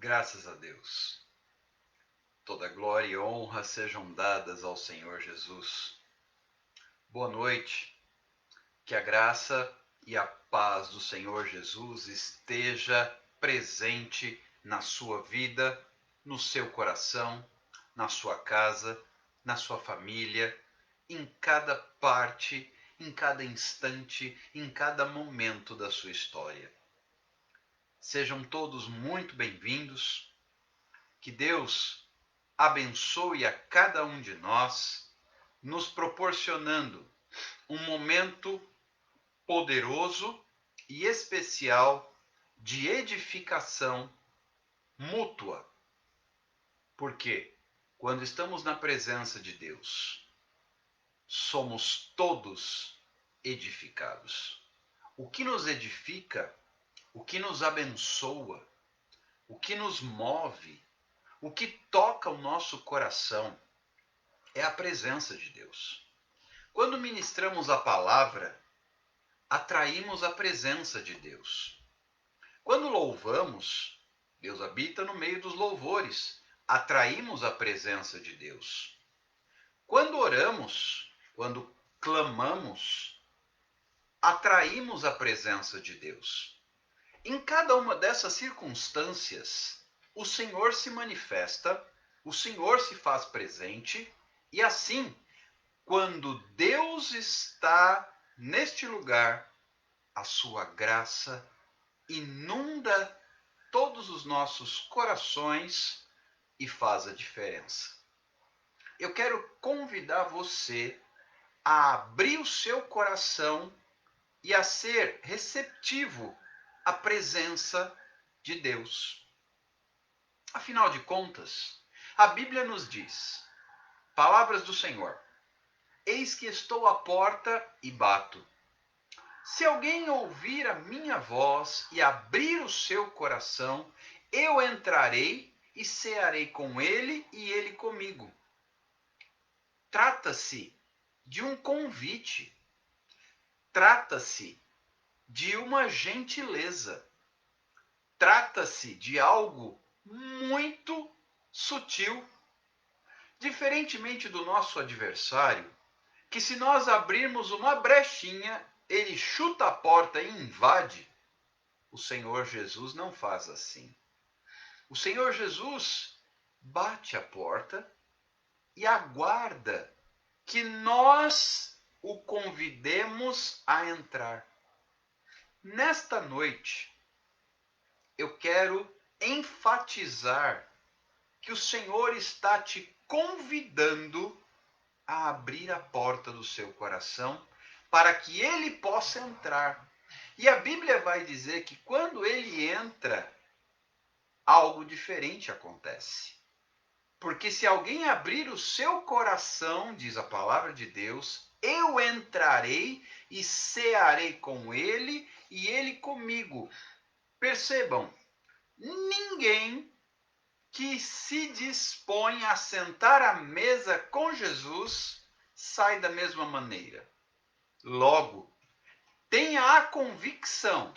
Graças a Deus. Toda glória e honra sejam dadas ao Senhor Jesus. Boa noite. Que a graça e a paz do Senhor Jesus esteja presente na sua vida, no seu coração, na sua casa, na sua família, em cada parte, em cada instante, em cada momento da sua história. Sejam todos muito bem-vindos. Que Deus abençoe a cada um de nós, nos proporcionando um momento poderoso e especial de edificação mútua. Porque quando estamos na presença de Deus, somos todos edificados. O que nos edifica, o que nos abençoa, o que nos move, o que toca o nosso coração é a presença de Deus. Quando ministramos a palavra, atraímos a presença de Deus. Quando louvamos, Deus habita no meio dos louvores, atraímos a presença de Deus. Quando oramos, quando clamamos, atraímos a presença de Deus. Em cada uma dessas circunstâncias, o Senhor se manifesta, o Senhor se faz presente, e assim, quando Deus está neste lugar, a sua graça inunda todos os nossos corações e faz a diferença. Eu quero convidar você a abrir o seu coração e a ser receptivo à presença de Deus. Afinal de contas, a Bíblia nos diz, palavras do Senhor: eis que estou à porta e bato. Se alguém ouvir a minha voz e abrir o seu coração, eu entrarei e cearei com ele e ele comigo. Trata-se de um convite. Trata-se de uma gentileza. Trata-se de algo muito sutil. Diferentemente do nosso adversário, que se nós abrirmos uma brechinha, ele chuta a porta e invade, o Senhor Jesus não faz assim. O Senhor Jesus bate a porta e aguarda que nós o convidemos a entrar. Nesta noite, eu quero enfatizar que o Senhor está te convidando a abrir a porta do seu coração para que ele possa entrar. E a Bíblia vai dizer que quando ele entra, algo diferente acontece. Porque se alguém abrir o seu coração, diz a palavra de Deus, eu entrarei e cearei com ele e ele comigo. Percebam, ninguém que se dispõe a sentar à mesa com Jesus sai da mesma maneira. Logo, tenha a convicção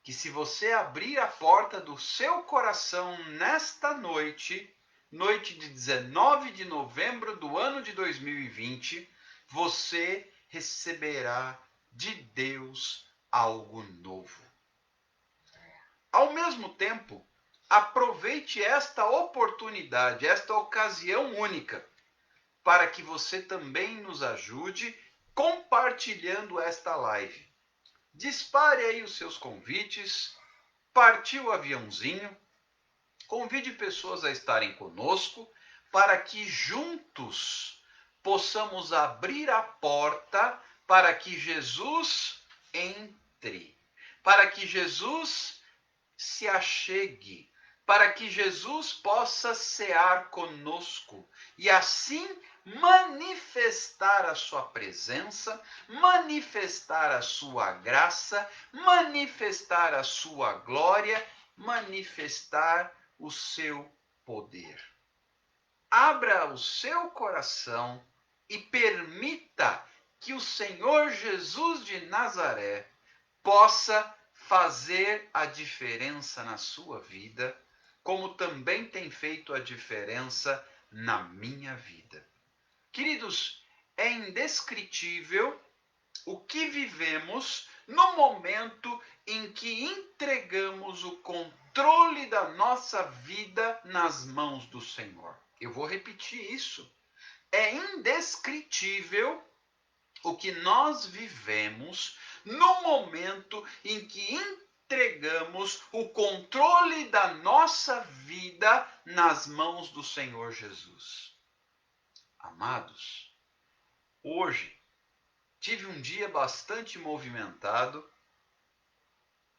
que se você abrir a porta do seu coração nesta noite, noite de 19 de novembro do ano de 2020, você receberá de Deus algo novo. Ao mesmo tempo, aproveite esta oportunidade, esta ocasião única, para que você também nos ajude compartilhando esta live. Dispare aí os seus convites, partiu o aviãozinho, convide pessoas a estarem conosco, para que juntos possamos abrir a porta para que Jesus entre, para que Jesus se achegue, para que Jesus possa cear conosco e assim manifestar a sua presença, manifestar a sua graça, manifestar a sua glória, manifestar o seu poder. Abra o seu coração e permita que o Senhor Jesus de Nazaré possa fazer a diferença na sua vida como também tem feito a diferença na minha vida. Queridos, é indescritível o que vivemos no momento em que entregamos o controle da nossa vida nas mãos do Senhor. Eu vou repetir isso. É indescritível o que nós vivemos no momento em que entregamos o controle da nossa vida nas mãos do Senhor Jesus. Amados, hoje tive um dia bastante movimentado.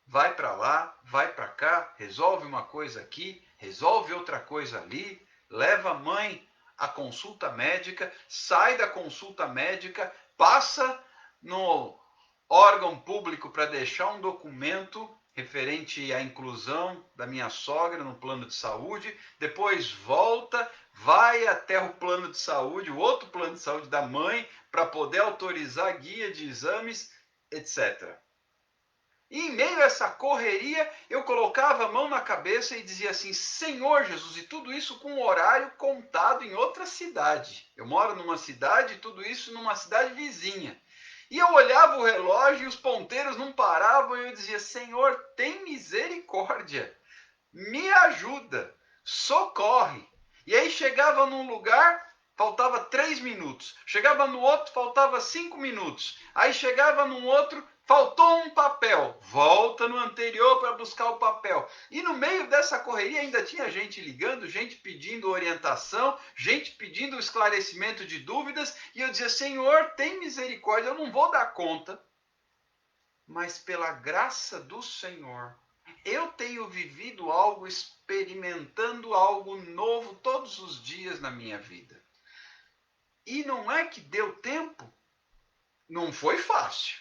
Vai para lá, vai para cá, resolve uma coisa aqui, resolve outra coisa ali, leva a mãe à consulta médica, sai da consulta médica, passa no órgão público para deixar um documento referente à inclusão da minha sogra no plano de saúde, depois volta, vai até o plano de saúde, o outro plano de saúde da mãe, para poder autorizar a guia de exames, etc. E em meio a essa correria, eu colocava a mão na cabeça e dizia assim: Senhor Jesus, e tudo isso com um horário contado em outra cidade. Eu moro numa cidade, tudo isso numa cidade vizinha. E eu olhava o relógio e os ponteiros não paravam, e eu dizia: Senhor, tem misericórdia, me ajuda, socorre. E aí chegava num lugar, faltava 3 minutos. Chegava no outro, faltava 5 minutos. Aí chegava num outro, faltou um papel. Volta no anterior para buscar o papel. E no meio dessa correria ainda tinha gente ligando, gente pedindo orientação, gente pedindo esclarecimento de dúvidas. E eu dizia: Senhor, tem misericórdia, eu não vou dar conta. Mas pela graça do Senhor, eu tenho vivido algo, experimentando algo novo todos os dias na minha vida. E não é que deu tempo, não foi fácil,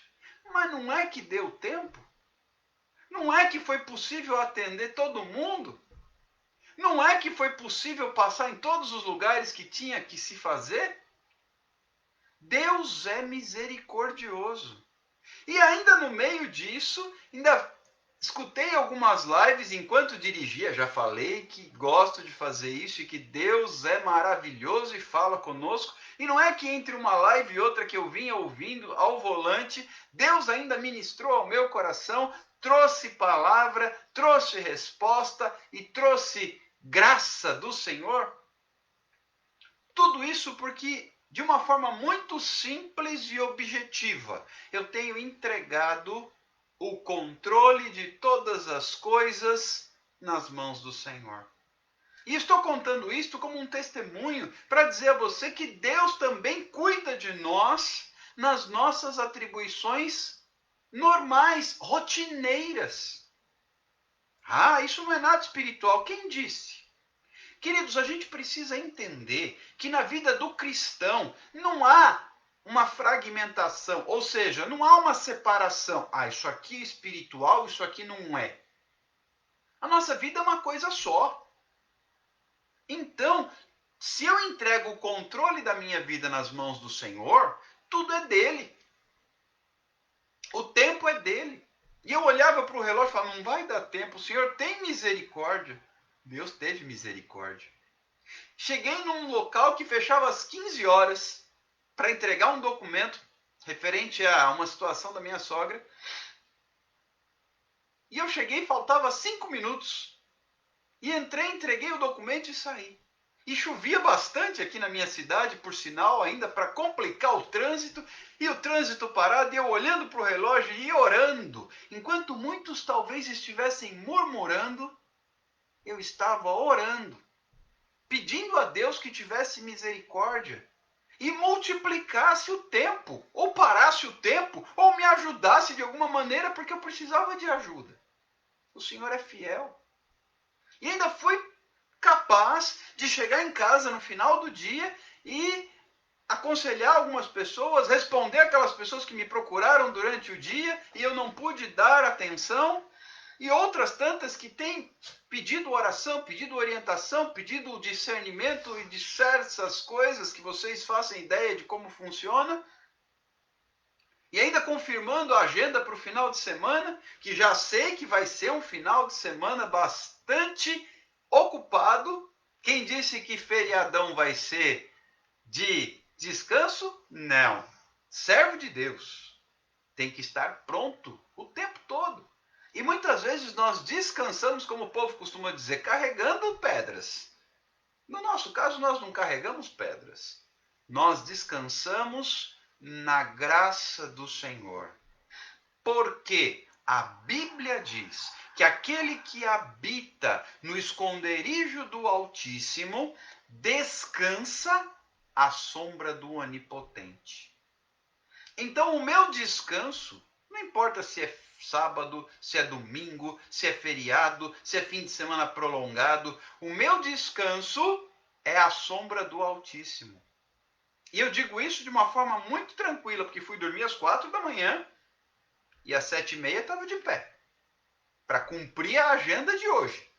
mas não é que deu tempo, não é que foi possível atender todo mundo, não é que foi possível passar em todos os lugares que tinha que se fazer. Deus é misericordioso. E ainda no meio disso, ainda escutei algumas lives enquanto dirigia, já falei que gosto de fazer isso e que Deus é maravilhoso e fala conosco. E não é que entre uma live e outra que eu vinha ouvindo ao volante, Deus ainda ministrou ao meu coração, trouxe palavra, trouxe resposta e trouxe graça do Senhor. Tudo isso porque, de uma forma muito simples e objetiva, eu tenho entregado o controle de todas as coisas nas mãos do Senhor. E estou contando isto como um testemunho para dizer a você que Deus também cuida de nós nas nossas atribuições normais, rotineiras. Ah, isso não é nada espiritual. Quem disse? Queridos, a gente precisa entender que na vida do cristão não há uma fragmentação, ou seja, não há uma separação. Ah, isso aqui é espiritual, isso aqui não é. A nossa vida é uma coisa só. Então, se eu entrego o controle da minha vida nas mãos do Senhor, tudo é dele. O tempo é dele. E eu olhava para o relógio e falava: não vai dar tempo, o Senhor tem misericórdia. Deus teve misericórdia. Cheguei num local que fechava às 15 horas para entregar um documento referente a uma situação da minha sogra. E eu cheguei, faltava 5 minutos. E entrei, entreguei o documento e saí. E chovia bastante aqui na minha cidade, por sinal, ainda para complicar o trânsito. E o trânsito parado, e eu olhando para o relógio e orando. Enquanto muitos talvez estivessem murmurando, eu estava orando, pedindo a Deus que tivesse misericórdia e multiplicasse o tempo, ou parasse o tempo, ou me ajudasse de alguma maneira, porque eu precisava de ajuda. O Senhor é fiel. E ainda fui capaz de chegar em casa no final do dia e aconselhar algumas pessoas, responder aquelas pessoas que me procuraram durante o dia e eu não pude dar atenção, e outras tantas que têm pedido oração, pedido orientação, pedido discernimento e diversas coisas que vocês façam ideia de como funciona. E ainda confirmando a agenda para o final de semana, que já sei que vai ser um final de semana bastante ocupado. Quem disse que feriadão vai ser de descanso? Não. Servo de Deus tem que estar pronto o tempo todo. E muitas vezes nós descansamos, como o povo costuma dizer, carregando pedras. No nosso caso, nós não carregamos pedras. Nós descansamos na graça do Senhor. Porque a Bíblia diz que aquele que habita no esconderijo do Altíssimo descansa à sombra do Onipotente. Então, o meu descanso, não importa se é sábado, se é domingo, se é feriado, se é fim de semana prolongado, o meu descanso é a sombra do Altíssimo. E eu digo isso de uma forma muito tranquila, porque fui dormir às 4 da manhã e às 7h30 estava de pé, para cumprir a agenda de hoje.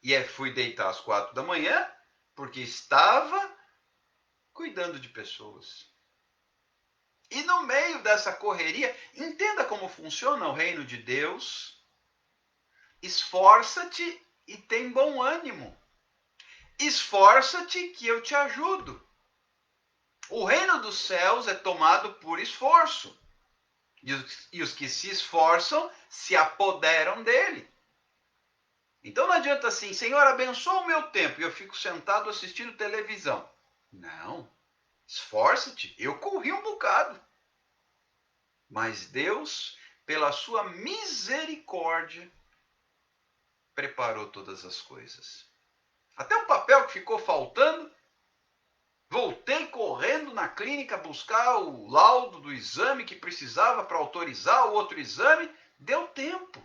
E fui deitar às 4 da manhã, porque estava cuidando de pessoas. E no meio dessa correria, entenda como funciona o reino de Deus. Esforça-te e tem bom ânimo. Esforça-te que eu te ajudo. O reino dos céus é tomado por esforço. E os que se esforçam se apoderam dele. Então não adianta assim, Senhor, abençoa o meu tempo e eu fico sentado assistindo televisão. Não. Esforça-te. Eu corri um bocado. Mas Deus, pela sua misericórdia, preparou todas as coisas. Até o papel que ficou faltando, voltei correndo na clínica buscar o laudo do exame que precisava para autorizar o outro exame. Deu tempo.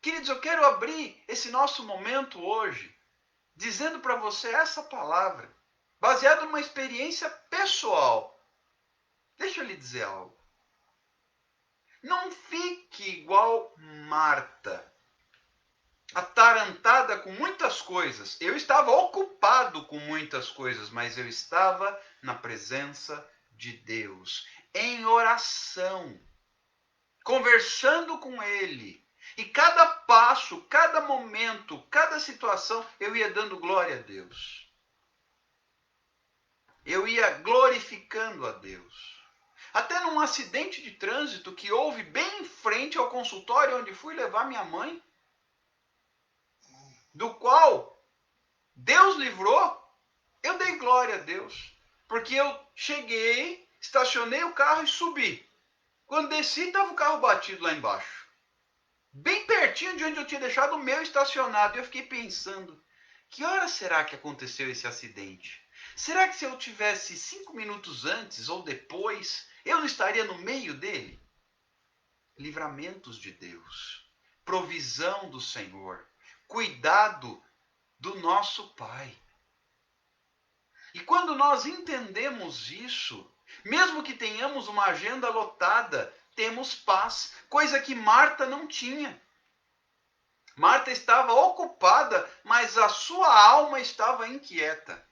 Queridos, eu quero abrir esse nosso momento hoje dizendo para você essa palavra, baseada numa experiência pessoal. Deixa eu lhe dizer algo. Não fique igual Marta, atarantada com muitas coisas. Eu estava ocupado com muitas coisas, mas eu estava na presença de Deus, em oração, conversando com Ele. E cada passo, cada momento, cada situação, eu ia dando glória a Deus. Eu ia glorificando a Deus. Até num acidente de trânsito que houve bem em frente ao consultório onde fui levar minha mãe, do qual Deus livrou, eu dei glória a Deus. Porque eu cheguei, estacionei o carro e subi. Quando desci, estava o carro batido lá embaixo. Bem pertinho de onde eu tinha deixado o meu estacionado. E eu fiquei pensando, que hora será que aconteceu esse acidente? Será que se eu tivesse 5 minutos antes ou depois, eu não estaria no meio dele? Livramentos de Deus, provisão do Senhor, cuidado do nosso Pai. E quando nós entendemos isso, mesmo que tenhamos uma agenda lotada, temos paz, coisa que Marta não tinha. Marta estava ocupada, mas a sua alma estava inquieta.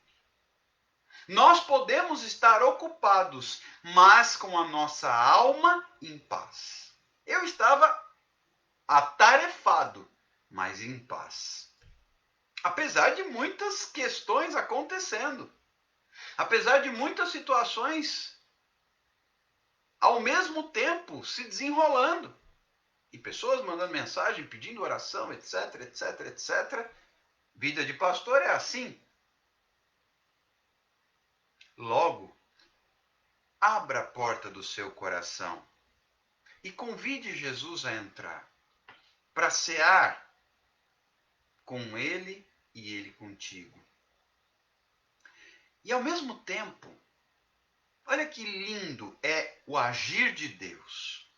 Nós podemos estar ocupados, mas com a nossa alma em paz. Eu estava atarefado, mas em paz. Apesar de muitas questões acontecendo, apesar de muitas situações ao mesmo tempo se desenrolando, e pessoas mandando mensagem, pedindo oração, etc, etc, etc. Vida de pastor é assim. Logo, abra a porta do seu coração e convide Jesus a entrar para cear com Ele e Ele contigo. E ao mesmo tempo, olha que lindo é o agir de Deus.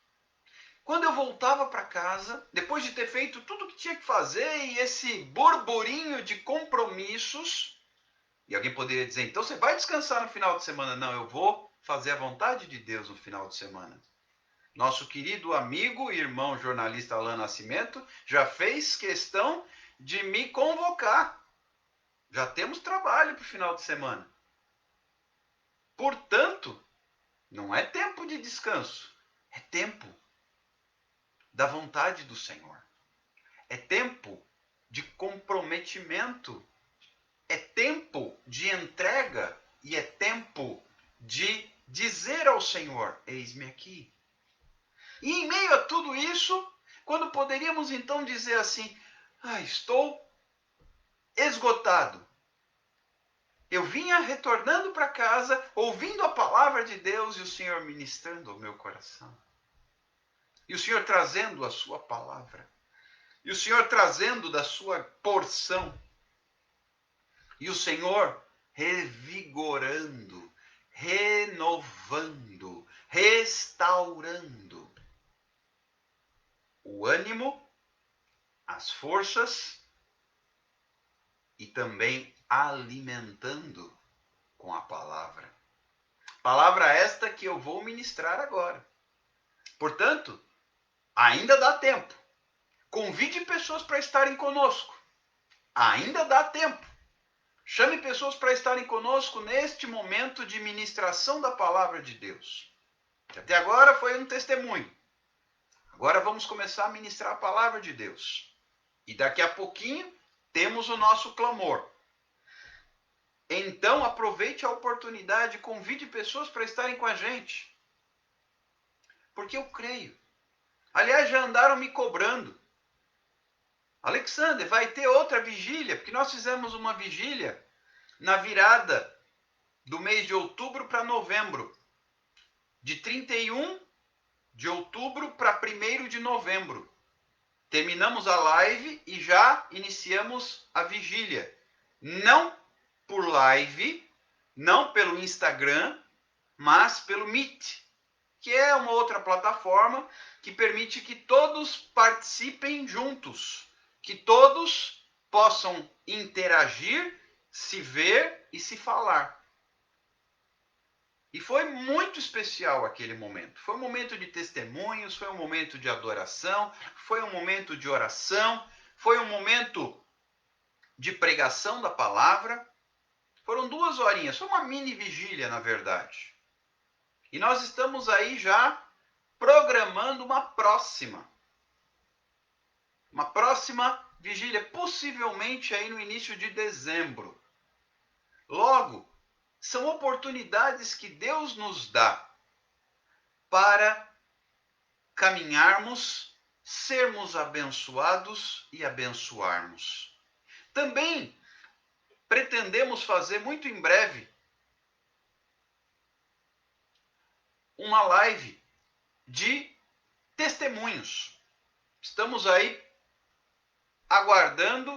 Quando eu voltava para casa, depois de ter feito tudo o que tinha que fazer e esse burburinho de compromissos, e alguém poderia dizer, então você vai descansar no final de semana? Não, eu vou fazer a vontade de Deus no final de semana. Nosso querido amigo e irmão jornalista Alain Nascimento já fez questão de me convocar. Já temos trabalho para o final de semana. Portanto, não é tempo de descanso, é tempo da vontade do Senhor. É tempo de comprometimento, é tempo de entrega e é tempo de dizer ao Senhor: eis-me aqui. E em meio a tudo isso, quando poderíamos então dizer assim: estou esgotado. Eu vinha retornando para casa, ouvindo a palavra de Deus e o Senhor ministrando ao meu coração. E o Senhor trazendo a sua palavra. E o Senhor trazendo da sua porção. E o Senhor revigorando, renovando, restaurando o ânimo, as forças e também alimentando com a palavra. Palavra esta que eu vou ministrar agora. Portanto, ainda dá tempo. Convide pessoas para estarem conosco. Ainda dá tempo. Chame pessoas para estarem conosco neste momento de ministração da palavra de Deus. Que até agora foi um testemunho. Agora vamos começar a ministrar a palavra de Deus. E daqui a pouquinho temos o nosso clamor. Então aproveite a oportunidade, convide pessoas para estarem com a gente. Porque eu creio. Aliás, já andaram me cobrando. Alexander, vai ter outra vigília? Porque nós fizemos uma vigília na virada do mês de outubro para novembro. De 31 de outubro para 1º de novembro. Terminamos a live e já iniciamos a vigília. Não por live, não pelo Instagram, mas pelo Meet, que é uma outra plataforma que permite que todos participem juntos, que todos possam interagir, se ver e se falar. E foi muito especial aquele momento. Foi um momento de testemunhos, foi um momento de adoração, foi um momento de oração, foi um momento de pregação da palavra. Foram 2 horinhas, foi uma mini vigília, na verdade. E nós estamos aí já programando uma próxima vigília, possivelmente aí no início de dezembro. Logo, são oportunidades que Deus nos dá para caminharmos, sermos abençoados e abençoarmos. Também pretendemos fazer muito em breve uma live de testemunhos. Estamos aí aguardando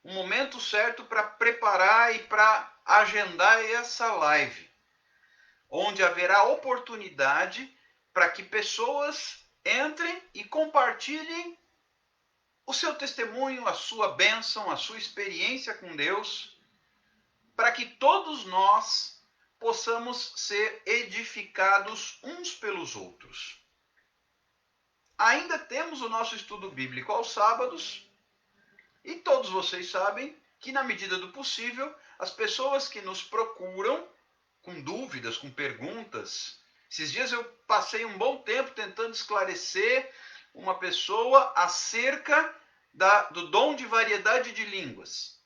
o momento certo para preparar e para agendar essa live, onde haverá oportunidade para que pessoas entrem e compartilhem o seu testemunho, a sua bênção, a sua experiência com Deus, para que todos nós possamos ser edificados uns pelos outros. Ainda temos o nosso estudo bíblico aos sábados, e todos vocês sabem que, na medida do possível, as pessoas que nos procuram com dúvidas, com perguntas. Esses dias eu passei um bom tempo tentando esclarecer uma pessoa acerca do dom de variedade de línguas.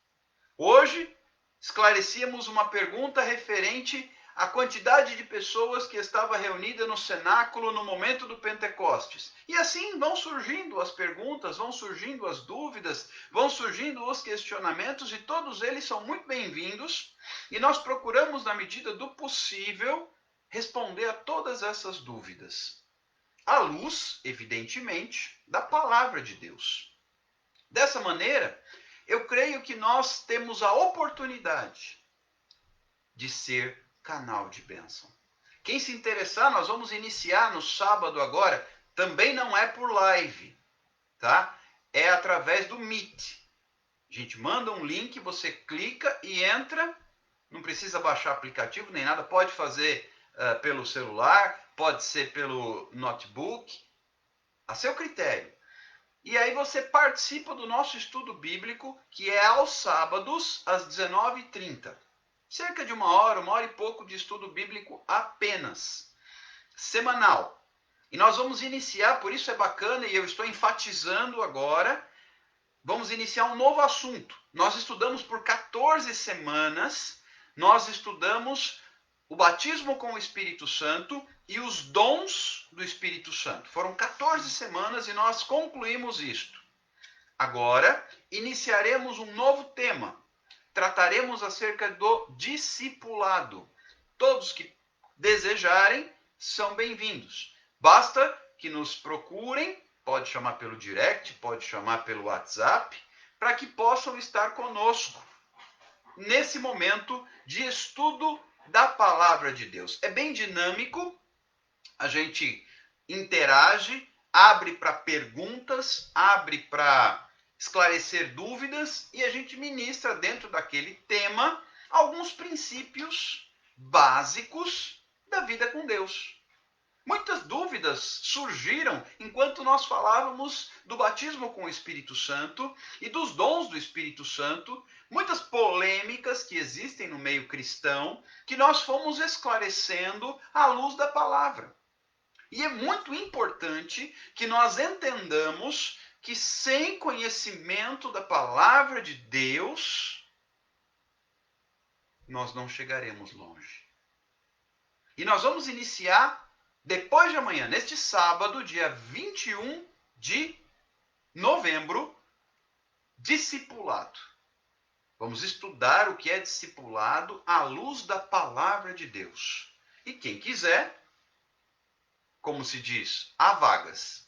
Hoje, esclarecíamos uma pergunta referente à quantidade de pessoas que estava reunida no cenáculo no momento do Pentecostes. E assim vão surgindo as perguntas, vão surgindo as dúvidas, vão surgindo os questionamentos, e todos eles são muito bem-vindos. E nós procuramos, na medida do possível, responder a todas essas dúvidas, à luz, evidentemente, da palavra de Deus. Dessa maneira, eu creio que nós temos a oportunidade de ser canal de bênção. Quem se interessar, nós vamos iniciar no sábado agora, também não é por live, tá? É através do Meet. A gente manda um link, você clica e entra, não precisa baixar aplicativo nem nada, pode fazer pelo celular, pode ser pelo notebook, a seu critério. E aí você participa do nosso estudo bíblico, que é aos sábados, às 19h30. Cerca de 1 hora e pouco de estudo bíblico apenas. Semanal. E nós vamos iniciar, por isso é bacana, e eu estou enfatizando agora, vamos iniciar um novo assunto. Nós estudamos por 14 semanas, nós estudamos o batismo com o Espírito Santo e os dons do Espírito Santo. Foram 14 semanas e nós concluímos isto. Agora, iniciaremos um novo tema. Trataremos acerca do discipulado. Todos que desejarem são bem-vindos. Basta que nos procurem, pode chamar pelo direct, pode chamar pelo WhatsApp, para que possam estar conosco nesse momento de estudo da palavra de Deus. É bem dinâmico, a gente interage, abre para perguntas, abre para esclarecer dúvidas e a gente ministra dentro daquele tema alguns princípios básicos da vida com Deus. Muitas dúvidas surgiram enquanto nós falávamos do batismo com o Espírito Santo e dos dons do Espírito Santo, muitas polêmicas que existem no meio cristão, que nós fomos esclarecendo à luz da palavra. E é muito importante que nós entendamos que sem conhecimento da palavra de Deus, nós não chegaremos longe. E nós vamos iniciar depois de amanhã, neste sábado, dia 21 de novembro, discipulado. Vamos estudar o que é discipulado à luz da palavra de Deus. E quem quiser, como se diz, há vagas.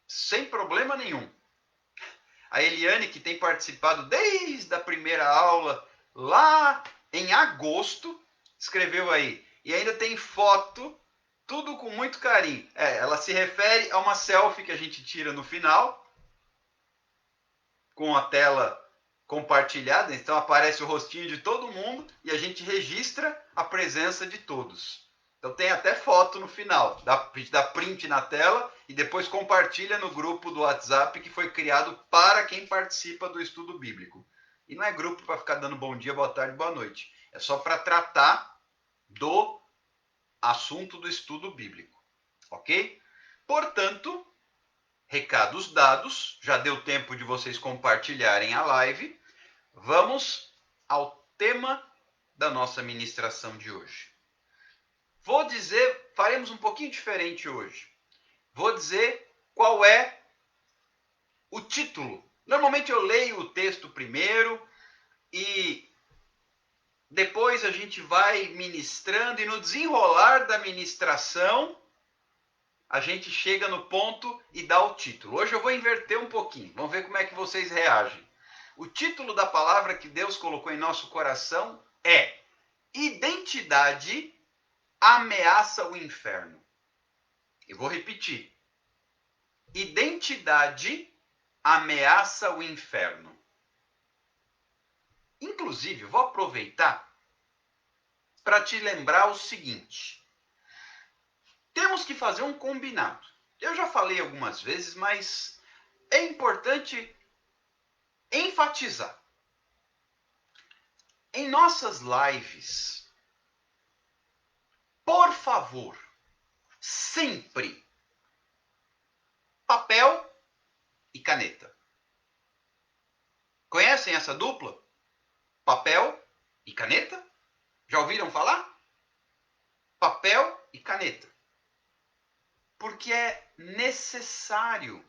Sem problema nenhum. A Eliane, que tem participado desde a primeira aula, lá em agosto, escreveu aí. E ainda tem foto, tudo com muito carinho. Ela se refere a uma selfie que a gente tira no final, com a tela compartilhada. Então aparece o rostinho de todo mundo e a gente registra a presença de todos. Então tem até foto no final. A gente dá print na tela e depois compartilha no grupo do WhatsApp que foi criado para quem participa do estudo bíblico. E não é grupo para ficar dando bom dia, boa tarde, boa noite. É só para tratar do assunto do estudo bíblico. Ok? Portanto, recados dados, já deu tempo de vocês compartilharem a live. Vamos ao tema da nossa ministração de hoje. Vou dizer, faremos um pouquinho diferente hoje. Vou dizer qual é o título. Normalmente eu leio o texto primeiro e depois a gente vai ministrando e no desenrolar da ministração a gente chega no ponto e dá o título. Hoje eu vou inverter um pouquinho. Vamos ver como é que vocês reagem. O título da palavra que Deus colocou em nosso coração é Identidade ameaça o inferno. Eu vou repetir. Identidade ameaça o inferno. Inclusive, vou aproveitar para te lembrar o seguinte. Temos que fazer um combinado. Eu já falei algumas vezes, mas é importante enfatizar. Em nossas lives, por favor, sempre papel e caneta. Conhecem essa dupla? Papel e caneta? Já ouviram falar? Papel e caneta. Porque é necessário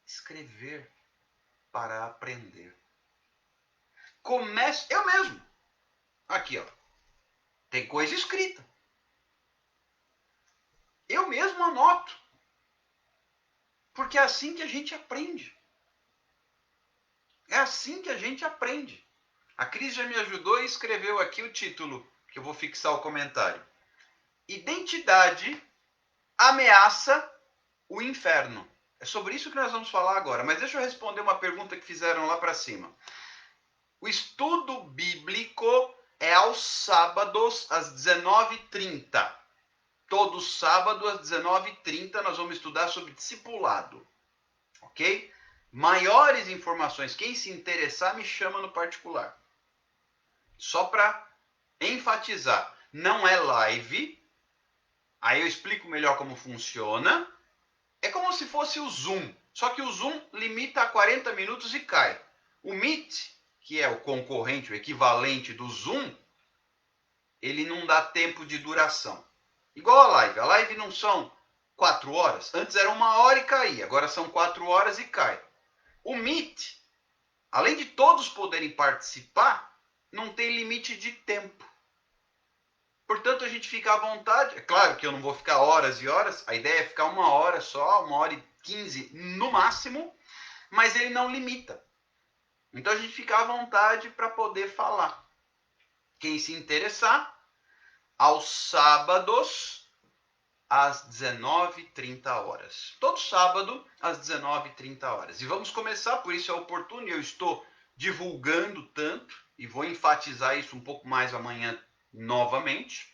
escrever para aprender. Comece, eu mesmo. Aqui, ó. Tem coisa escrita. Eu mesmo anoto. Porque é assim que a gente aprende. É assim que a gente aprende. A Cris já me ajudou e escreveu aqui o título, que eu vou fixar o comentário. Identidade ameaça o inferno. É sobre isso que nós vamos falar agora. Mas deixa eu responder uma pergunta que fizeram lá para cima. O estudo bíblico é aos sábados às 19h30. Todo sábado às 19h30 nós vamos estudar sobre discipulado. Ok? Maiores informações, quem se interessar me chama no particular. Só para enfatizar, não é live. Aí eu explico melhor como funciona. É como se fosse o Zoom, só que o Zoom limita a 40 minutos e cai. O Meet, que é o concorrente, o equivalente do Zoom, ele não dá tempo de duração. Igual a live. A live não são 4 horas. Antes era 1 hora e caía. Agora são 4 horas e cai. O Meet, além de todos poderem participar, não tem limite de tempo. Portanto, a gente fica à vontade. É claro que eu não vou ficar horas e horas. A ideia é ficar 1 hora só, 1 hora e 15 no máximo. Mas ele não limita. Então, a gente fica à vontade para poder falar. Quem se interessar, aos sábados, às 19h30. Todo sábado, às 19h30. E vamos começar, por isso é oportuno, e eu estou divulgando tanto, e vou enfatizar isso um pouco mais amanhã novamente,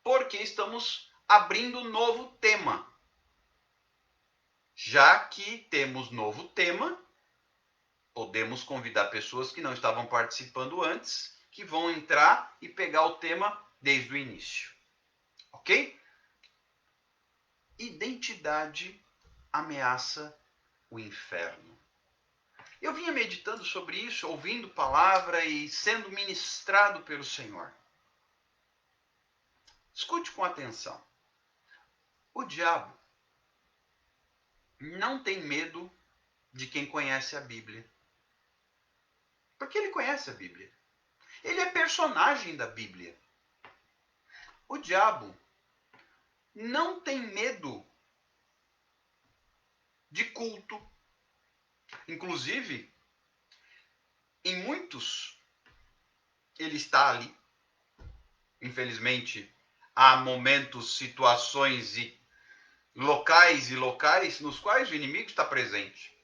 porque estamos abrindo um novo tema. Já que temos novo tema, podemos convidar pessoas que não estavam participando antes, que vão entrar e pegar o tema desde o início. Ok? Identidade ameaça o inferno. Eu vinha meditando sobre isso, ouvindo palavra e sendo ministrado pelo Senhor. Escute com atenção. O diabo não tem medo de quem conhece a Bíblia. Porque ele conhece a Bíblia. Ele é personagem da Bíblia. O diabo não tem medo de culto. Inclusive, em muitos, ele está ali. Infelizmente, há momentos, situações e locais nos quais o inimigo está presente.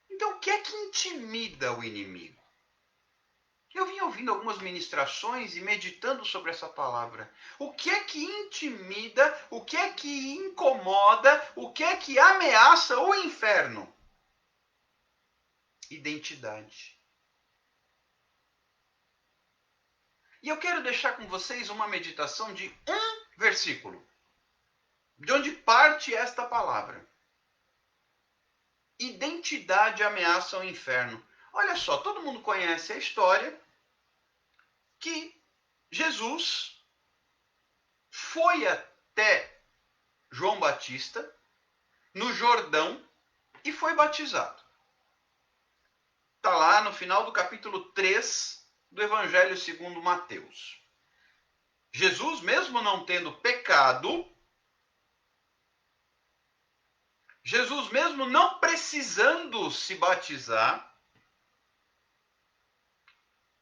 Então, o que é que intimida o inimigo? Eu vim ouvindo algumas ministrações e meditando sobre essa palavra. O que é que intimida, o que é que incomoda, o que é que ameaça o inferno? Identidade. E eu quero deixar com vocês uma meditação de um versículo, de onde parte esta palavra. Identidade ameaça o inferno. Olha só, todo mundo conhece a história que Jesus foi até João Batista no Jordão e foi batizado. Está lá no final do capítulo 3 do Evangelho segundo Mateus. Jesus, mesmo não tendo pecado, Jesus mesmo não precisando se batizar,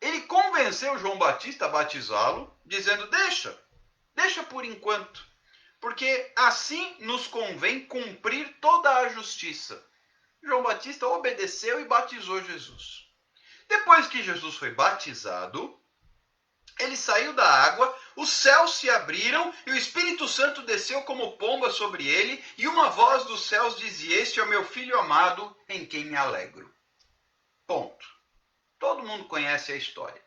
ele convenceu João Batista a batizá-lo, dizendo, deixa por enquanto, porque assim nos convém cumprir toda a justiça. João Batista obedeceu e batizou Jesus. Depois que Jesus foi batizado, ele saiu da água, os céus se abriram e o Espírito Santo desceu como pomba sobre ele, e uma voz dos céus dizia, este é o meu filho amado, em quem me alegro. Ponto. Todo mundo conhece a história.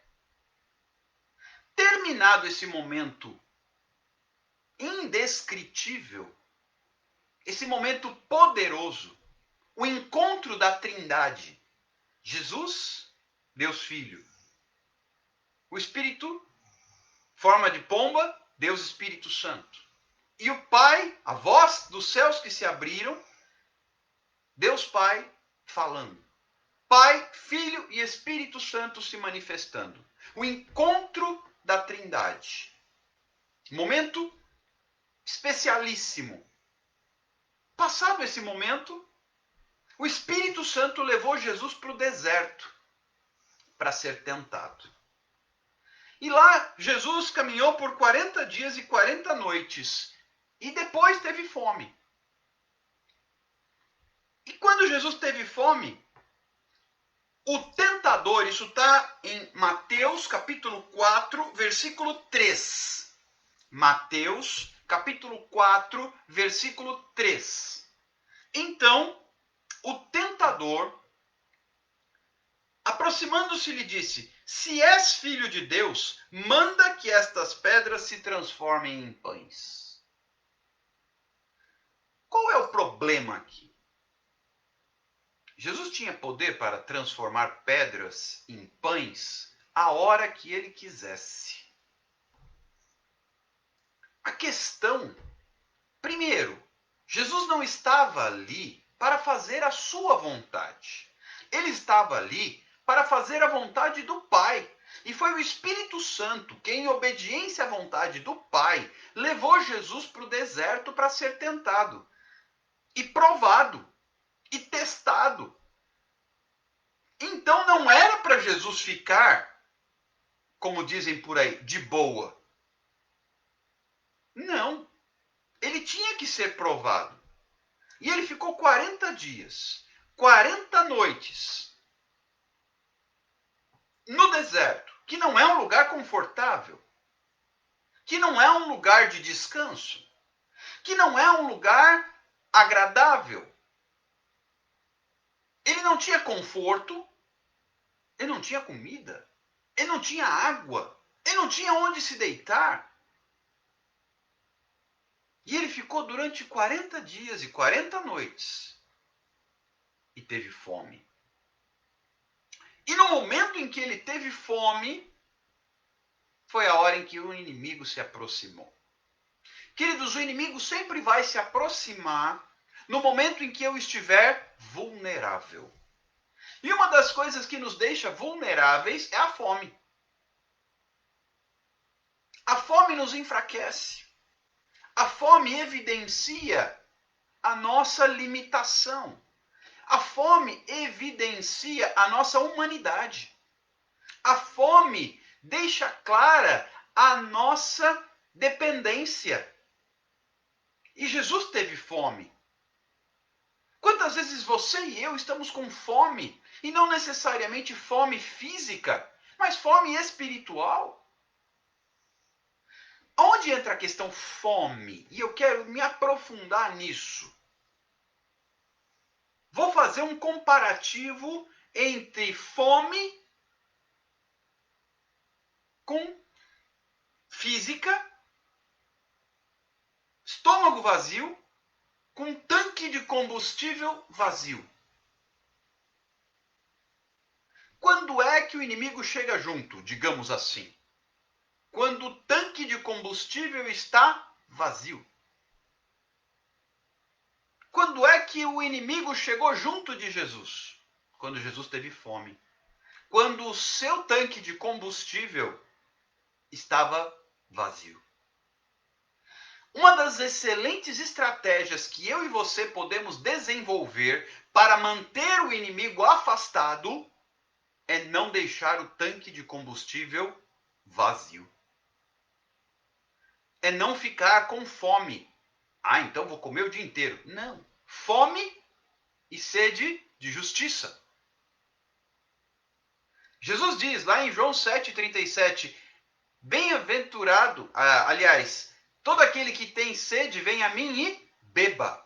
Terminado esse momento indescritível, esse momento poderoso, o encontro da Trindade, Jesus, Deus Filho, o Espírito, forma de pomba, Deus Espírito Santo. E o Pai, a voz dos céus que se abriram, Deus Pai falando. Pai, Filho e Espírito Santo se manifestando. O encontro da Trindade. Momento especialíssimo. Passado esse momento, o Espírito Santo levou Jesus para o deserto para ser tentado. E lá Jesus caminhou por 40 dias e 40 noites. E depois teve fome. E quando Jesus teve fome, o tentador, isso está em Mateus capítulo 4, versículo 3. Mateus capítulo 4, versículo 3. Então, o tentador, aproximando-se, lhe disse, se és filho de Deus, manda que estas pedras se transformem em pães. Qual é o problema aqui? Jesus tinha poder para transformar pedras em pães a hora que ele quisesse. A questão, primeiro, Jesus não estava ali para fazer a sua vontade. Ele estava ali para fazer a vontade do Pai. E foi o Espírito Santo que, em obediência à vontade do Pai, levou Jesus para o deserto para ser tentado, e provado, e testado. Então não era para Jesus ficar, como dizem por aí, de boa. Não. Ele tinha que ser provado. E ele ficou 40 dias, 40 noites no deserto, que não é um lugar confortável, que não é um lugar de descanso, que não é um lugar agradável. Ele não tinha conforto, ele não tinha comida, ele não tinha água, ele não tinha onde se deitar. E ele ficou durante 40 dias e 40 noites e teve fome. E no momento em que ele teve fome, foi a hora em que o inimigo se aproximou. Queridos, o inimigo sempre vai se aproximar no momento em que eu estiver vulnerável. E uma das coisas que nos deixa vulneráveis é a fome. A fome nos enfraquece. A fome evidencia a nossa limitação. A fome evidencia a nossa humanidade. A fome deixa clara a nossa dependência. E Jesus teve fome. Quantas vezes você e eu estamos com fome? E não necessariamente fome física, mas fome espiritual. Onde entra a questão fome? E eu quero me aprofundar nisso. Vou fazer um comparativo entre fome com física, estômago vazio, com tanque de combustível vazio. Quando é que o inimigo chega junto, digamos assim? Quando o tanque de combustível está vazio. Quando é que o inimigo chegou junto de Jesus? Quando Jesus teve fome. Quando o seu tanque de combustível estava vazio. Uma das excelentes estratégias que eu e você podemos desenvolver para manter o inimigo afastado é não deixar o tanque de combustível vazio. É não ficar com fome. Ah, então vou comer o dia inteiro. Não. Fome e sede de justiça. Jesus diz lá em João 7,37, bem-aventurado, aliás, todo aquele que tem sede, vem a mim e beba.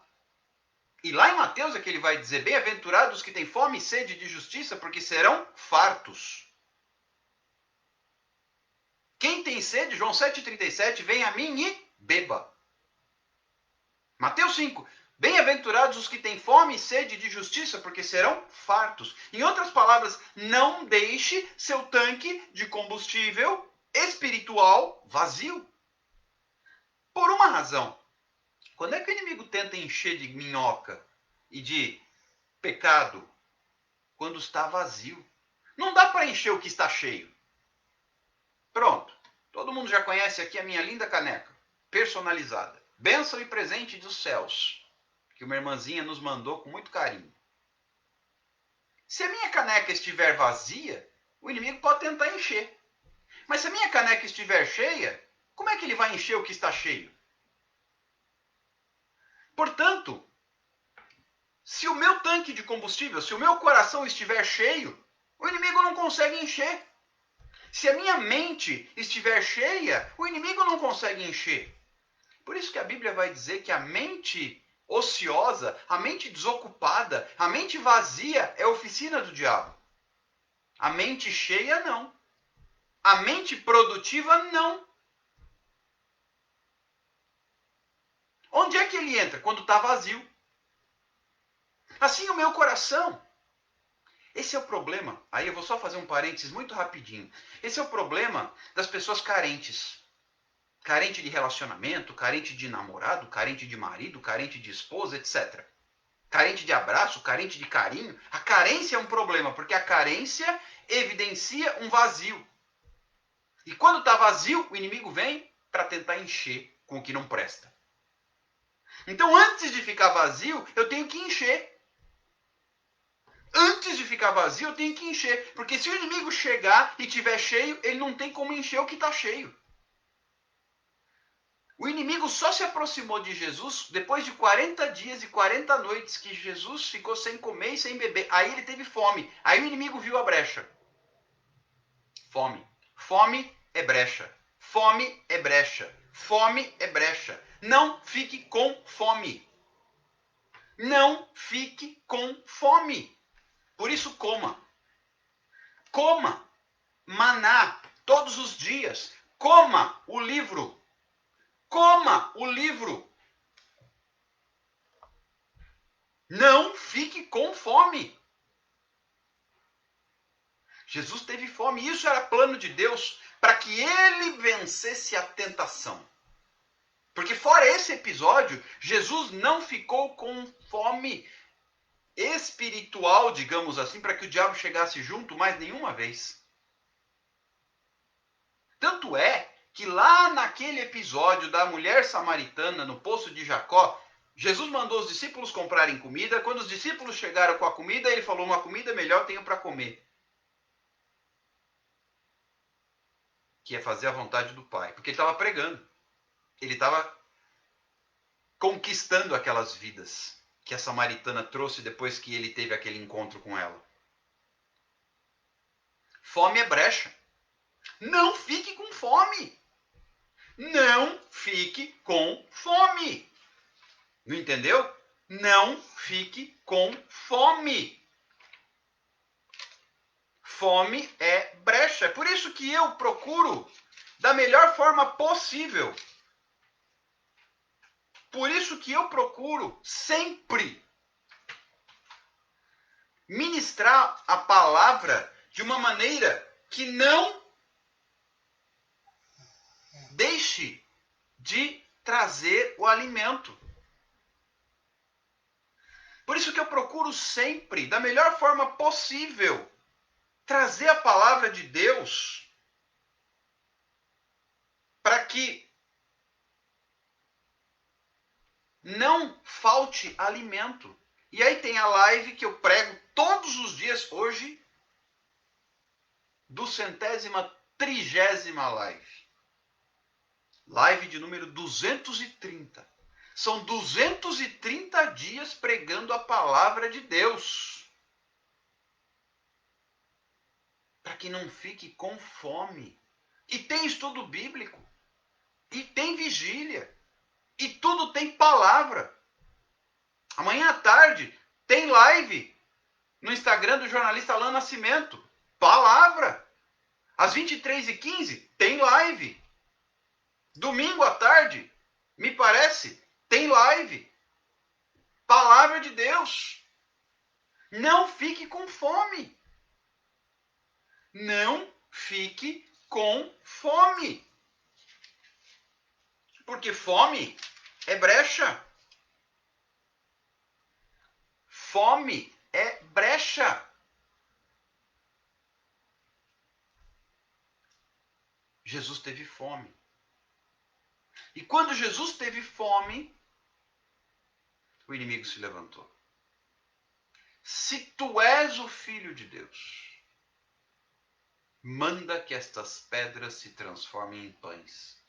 E lá em Mateus é que ele vai dizer, bem-aventurados os que têm fome e sede de justiça, porque serão fartos. Quem tem sede, João 7,37, vem a mim e beba. Mateus 5, bem-aventurados os que têm fome e sede de justiça, porque serão fartos. Em outras palavras, não deixe seu tanque de combustível espiritual vazio. Por uma razão. Quando é que o inimigo tenta encher de minhoca e de pecado? Quando está vazio. Não dá para encher o que está cheio. Pronto. Todo mundo já conhece aqui a minha linda caneca. Personalizada. Bênção e presente dos céus. Que uma irmãzinha nos mandou com muito carinho. Se a minha caneca estiver vazia, o inimigo pode tentar encher. Mas se a minha caneca estiver cheia, como é que ele vai encher o que está cheio? Portanto, se o meu tanque de combustível, se o meu coração estiver cheio, o inimigo não consegue encher. Se a minha mente estiver cheia, o inimigo não consegue encher. Por isso que a Bíblia vai dizer que a mente ociosa, a mente desocupada, a mente vazia é a oficina do diabo. A mente cheia, não. A mente produtiva, não. Onde é que ele entra? Quando está vazio. Assim o meu coração. Esse é o problema. Aí eu vou só fazer um parênteses muito rapidinho. Esse é o problema das pessoas carentes. Carente de relacionamento, carente de namorado, carente de marido, carente de esposa, etc. Carente de abraço, carente de carinho. A carência é um problema, porque a carência evidencia um vazio. E quando está vazio, o inimigo vem para tentar encher com o que não presta. Então, antes de ficar vazio, eu tenho que encher. Antes de ficar vazio, eu tenho que encher. Porque se o inimigo chegar e estiver cheio, ele não tem como encher o que está cheio. O inimigo só se aproximou de Jesus depois de 40 dias e 40 noites que Jesus ficou sem comer e sem beber. Aí ele teve fome. Aí o inimigo viu a brecha. Fome. Fome é brecha. Fome é brecha. Fome é brecha. Não fique com fome. Não fique com fome. Por isso coma. Coma maná todos os dias. Coma o livro. Coma o livro. Não fique com fome. Jesus teve fome. Isso era plano de Deus para que ele vencesse a tentação. Porque fora esse episódio, Jesus não ficou com fome espiritual, digamos assim, para que o diabo chegasse junto mais nenhuma vez. Tanto é que lá naquele episódio da mulher samaritana no poço de Jacó, Jesus mandou os discípulos comprarem comida. Quando os discípulos chegaram com a comida, ele falou: uma comida melhor tenho para comer. Que é fazer a vontade do Pai. Porque ele estava pregando. Ele estava conquistando aquelas vidas que a samaritana trouxe depois que ele teve aquele encontro com ela. Fome é brecha. Não fique com fome. Não fique com fome. Não entendeu? Não fique com fome. Fome é brecha. É por isso que eu procuro da melhor forma possível. Por isso que eu procuro sempre ministrar a palavra de uma maneira que não deixe de trazer o alimento. Por isso que eu procuro sempre, da melhor forma possível, trazer a palavra de Deus para que não falte alimento. E aí tem a live que eu prego todos os dias hoje, do 130ª live. Live de número 230. São 230 dias pregando a palavra de Deus. Para que não fique com fome. E tem estudo bíblico. E tem vigília. E tudo tem palavra. Amanhã à tarde tem live no Instagram do jornalista Alain Nascimento. Palavra. Às 23h15 tem live. Domingo à tarde, me parece, tem live. Palavra de Deus. Não fique com fome. Não fique com fome. Porque fome é brecha. Fome é brecha. Jesus teve fome. E quando Jesus teve fome, o inimigo se levantou. Se tu és o Filho de Deus, manda que estas pedras se transformem em pães.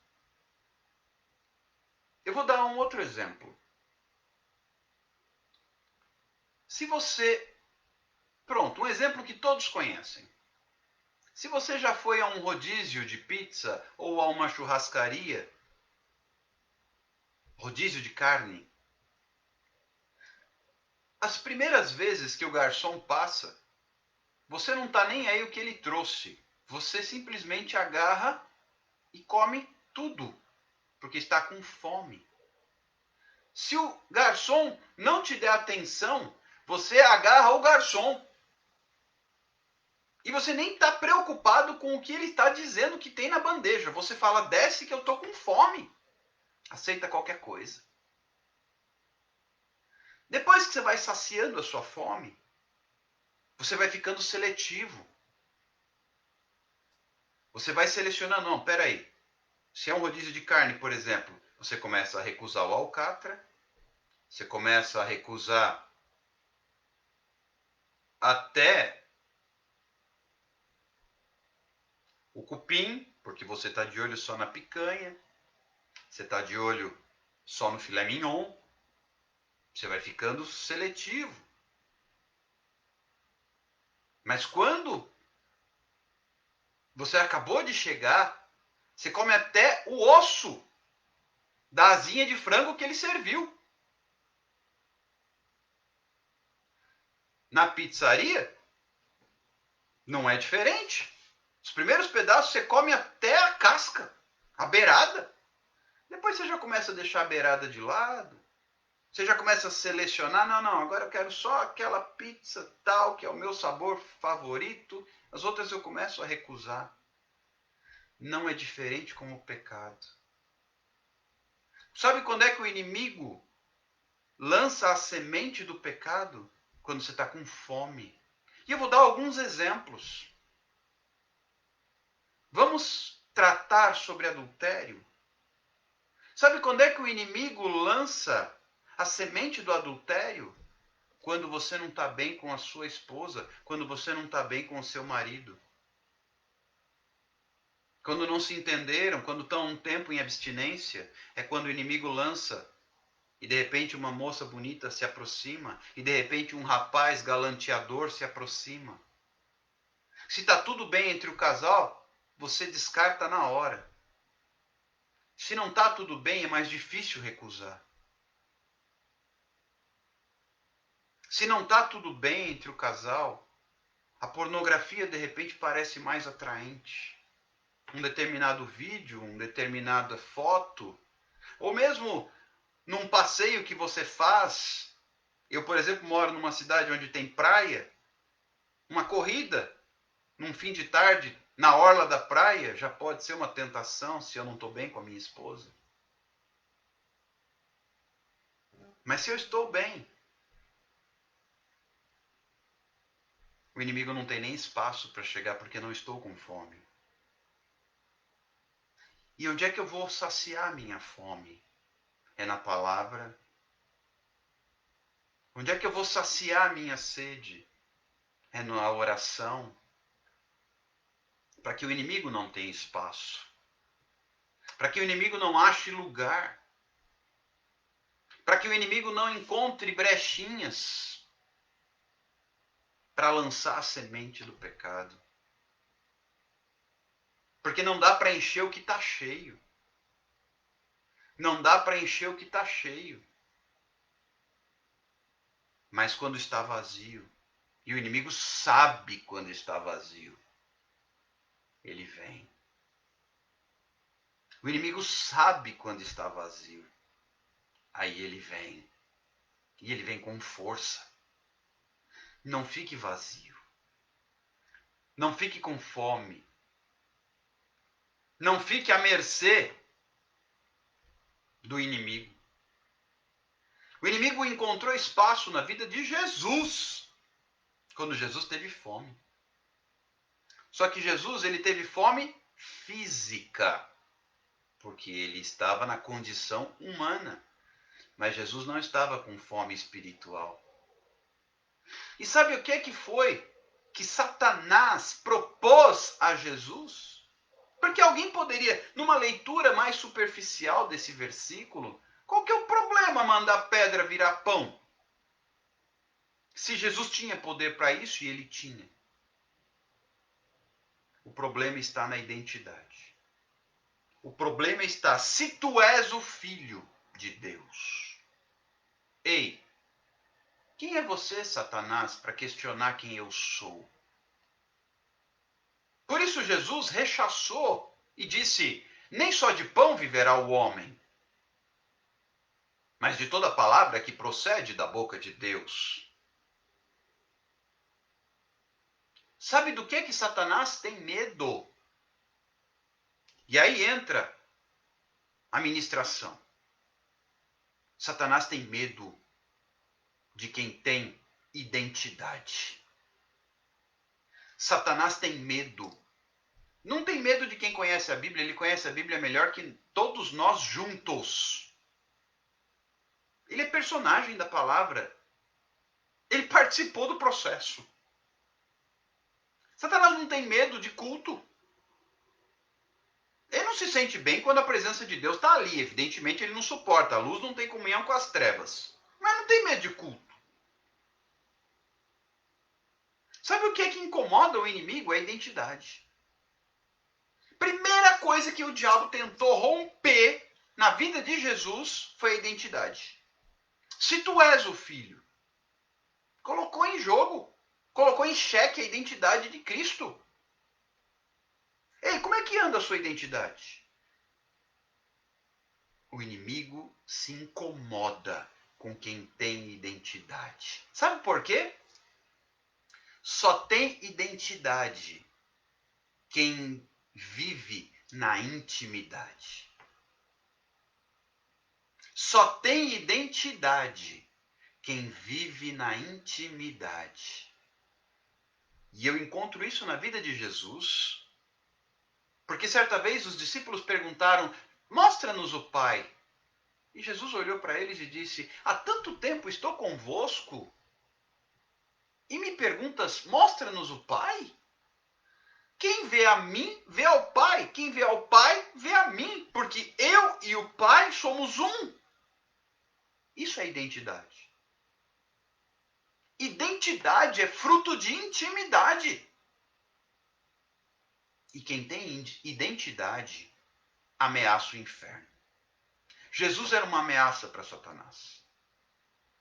Eu vou dar um outro exemplo. Se você... Pronto, um exemplo que todos conhecem. Se você já foi a um rodízio de pizza ou a uma churrascaria, rodízio de carne, as primeiras vezes que o garçom passa, você não está nem aí o que ele trouxe. Você simplesmente agarra e come tudo, porque está com fome. Se o garçom não te der atenção, você agarra o garçom. E você nem está preocupado com o que ele está dizendo que tem na bandeja. Você fala, desce que eu estou com fome. Aceita qualquer coisa. Depois que você vai saciando a sua fome, você vai ficando seletivo. Você vai selecionando, não, peraí. Se é um rodízio de carne, por exemplo, você começa a recusar o alcatra, você começa a recusar até o cupim, porque você está de olho só na picanha, você está de olho só no filé mignon, você vai ficando seletivo. Mas quando você acabou de chegar, você come até o osso da asinha de frango que ele serviu. Na pizzaria, não é diferente. Os primeiros pedaços você come até a casca, a beirada. Depois você já começa a deixar a beirada de lado. Você já começa a selecionar. Não, agora eu quero só aquela pizza tal, que é o meu sabor favorito. As outras eu começo a recusar. Não é diferente com o pecado. Sabe quando é que o inimigo lança a semente do pecado? Quando você está com fome. E eu vou dar alguns exemplos. Vamos tratar sobre adultério? Sabe quando é que o inimigo lança a semente do adultério? Quando você não está bem com a sua esposa, quando você não está bem com o seu marido. Quando não se entenderam, quando estão um tempo em abstinência, é quando o inimigo lança e de repente uma moça bonita se aproxima e de repente um rapaz galanteador se aproxima. Se está tudo bem entre o casal, você descarta na hora. Se não está tudo bem, é mais difícil recusar. Se não está tudo bem entre o casal, a pornografia de repente parece mais atraente. Um determinado vídeo, uma determinada foto, ou mesmo num passeio que você faz. Eu, por exemplo, moro numa cidade onde tem praia. Uma corrida num fim de tarde na orla da praia já pode ser uma tentação se eu não estou bem com a minha esposa. Mas se eu estou bem, o inimigo não tem nem espaço para chegar porque não estou com fome. E onde é que eu vou saciar a minha fome? É na palavra. Onde é que eu vou saciar a minha sede? É na oração. Para que o inimigo não tenha espaço. Para que o inimigo não ache lugar. Para que o inimigo não encontre brechinhas para lançar a semente do pecado. Porque não dá para encher o que está cheio. Não dá para encher o que está cheio. Mas quando está vazio, e o inimigo sabe quando está vazio, ele vem. O inimigo sabe quando está vazio. Aí ele vem. E ele vem com força. Não fique vazio. Não fique com fome. Não fique à mercê do inimigo. O inimigo encontrou espaço na vida de Jesus, quando Jesus teve fome. Só que Jesus, ele teve fome física, porque ele estava na condição humana. Mas Jesus não estava com fome espiritual. E sabe o que foi que Satanás propôs a Jesus? Porque alguém poderia, numa leitura mais superficial desse versículo, qual que é o problema mandar pedra virar pão? Se Jesus tinha poder para isso, e ele tinha. O problema está na identidade. O problema está, se tu és o filho de Deus. Ei, quem é você, Satanás, para questionar quem eu sou? Por isso Jesus rechaçou e disse, nem só de pão viverá o homem, mas de toda palavra que procede da boca de Deus. Sabe do que Satanás tem medo? E aí entra a ministração. Satanás tem medo de quem tem identidade. Satanás tem medo. Não tem medo de quem conhece a Bíblia, ele conhece a Bíblia melhor que todos nós juntos. Ele é personagem da palavra. Ele participou do processo. Satanás não tem medo de culto. Ele não se sente bem quando a presença de Deus está ali. Evidentemente, ele não suporta. A luz não tem comunhão com as trevas. Mas não tem medo de culto. Sabe o que é que incomoda o inimigo? É a identidade. Primeira coisa que o diabo tentou romper na vida de Jesus foi a identidade. Se tu és o filho, colocou em jogo, colocou em xeque a identidade de Cristo. Ei, como é que anda a sua identidade? O inimigo se incomoda com quem tem identidade. Sabe por quê? Só tem identidade quem vive na intimidade. Só tem identidade quem vive na intimidade. E eu encontro isso na vida de Jesus, porque certa vez os discípulos perguntaram: mostra-nos o Pai. E Jesus olhou para eles e disse: há tanto tempo estou convosco e me perguntas: mostra-nos o Pai? Quem vê a mim, vê ao Pai. Quem vê ao Pai, vê a mim. Porque eu e o Pai somos um. Isso é identidade. Identidade é fruto de intimidade. E quem tem identidade ameaça o inferno. Jesus era uma ameaça para Satanás.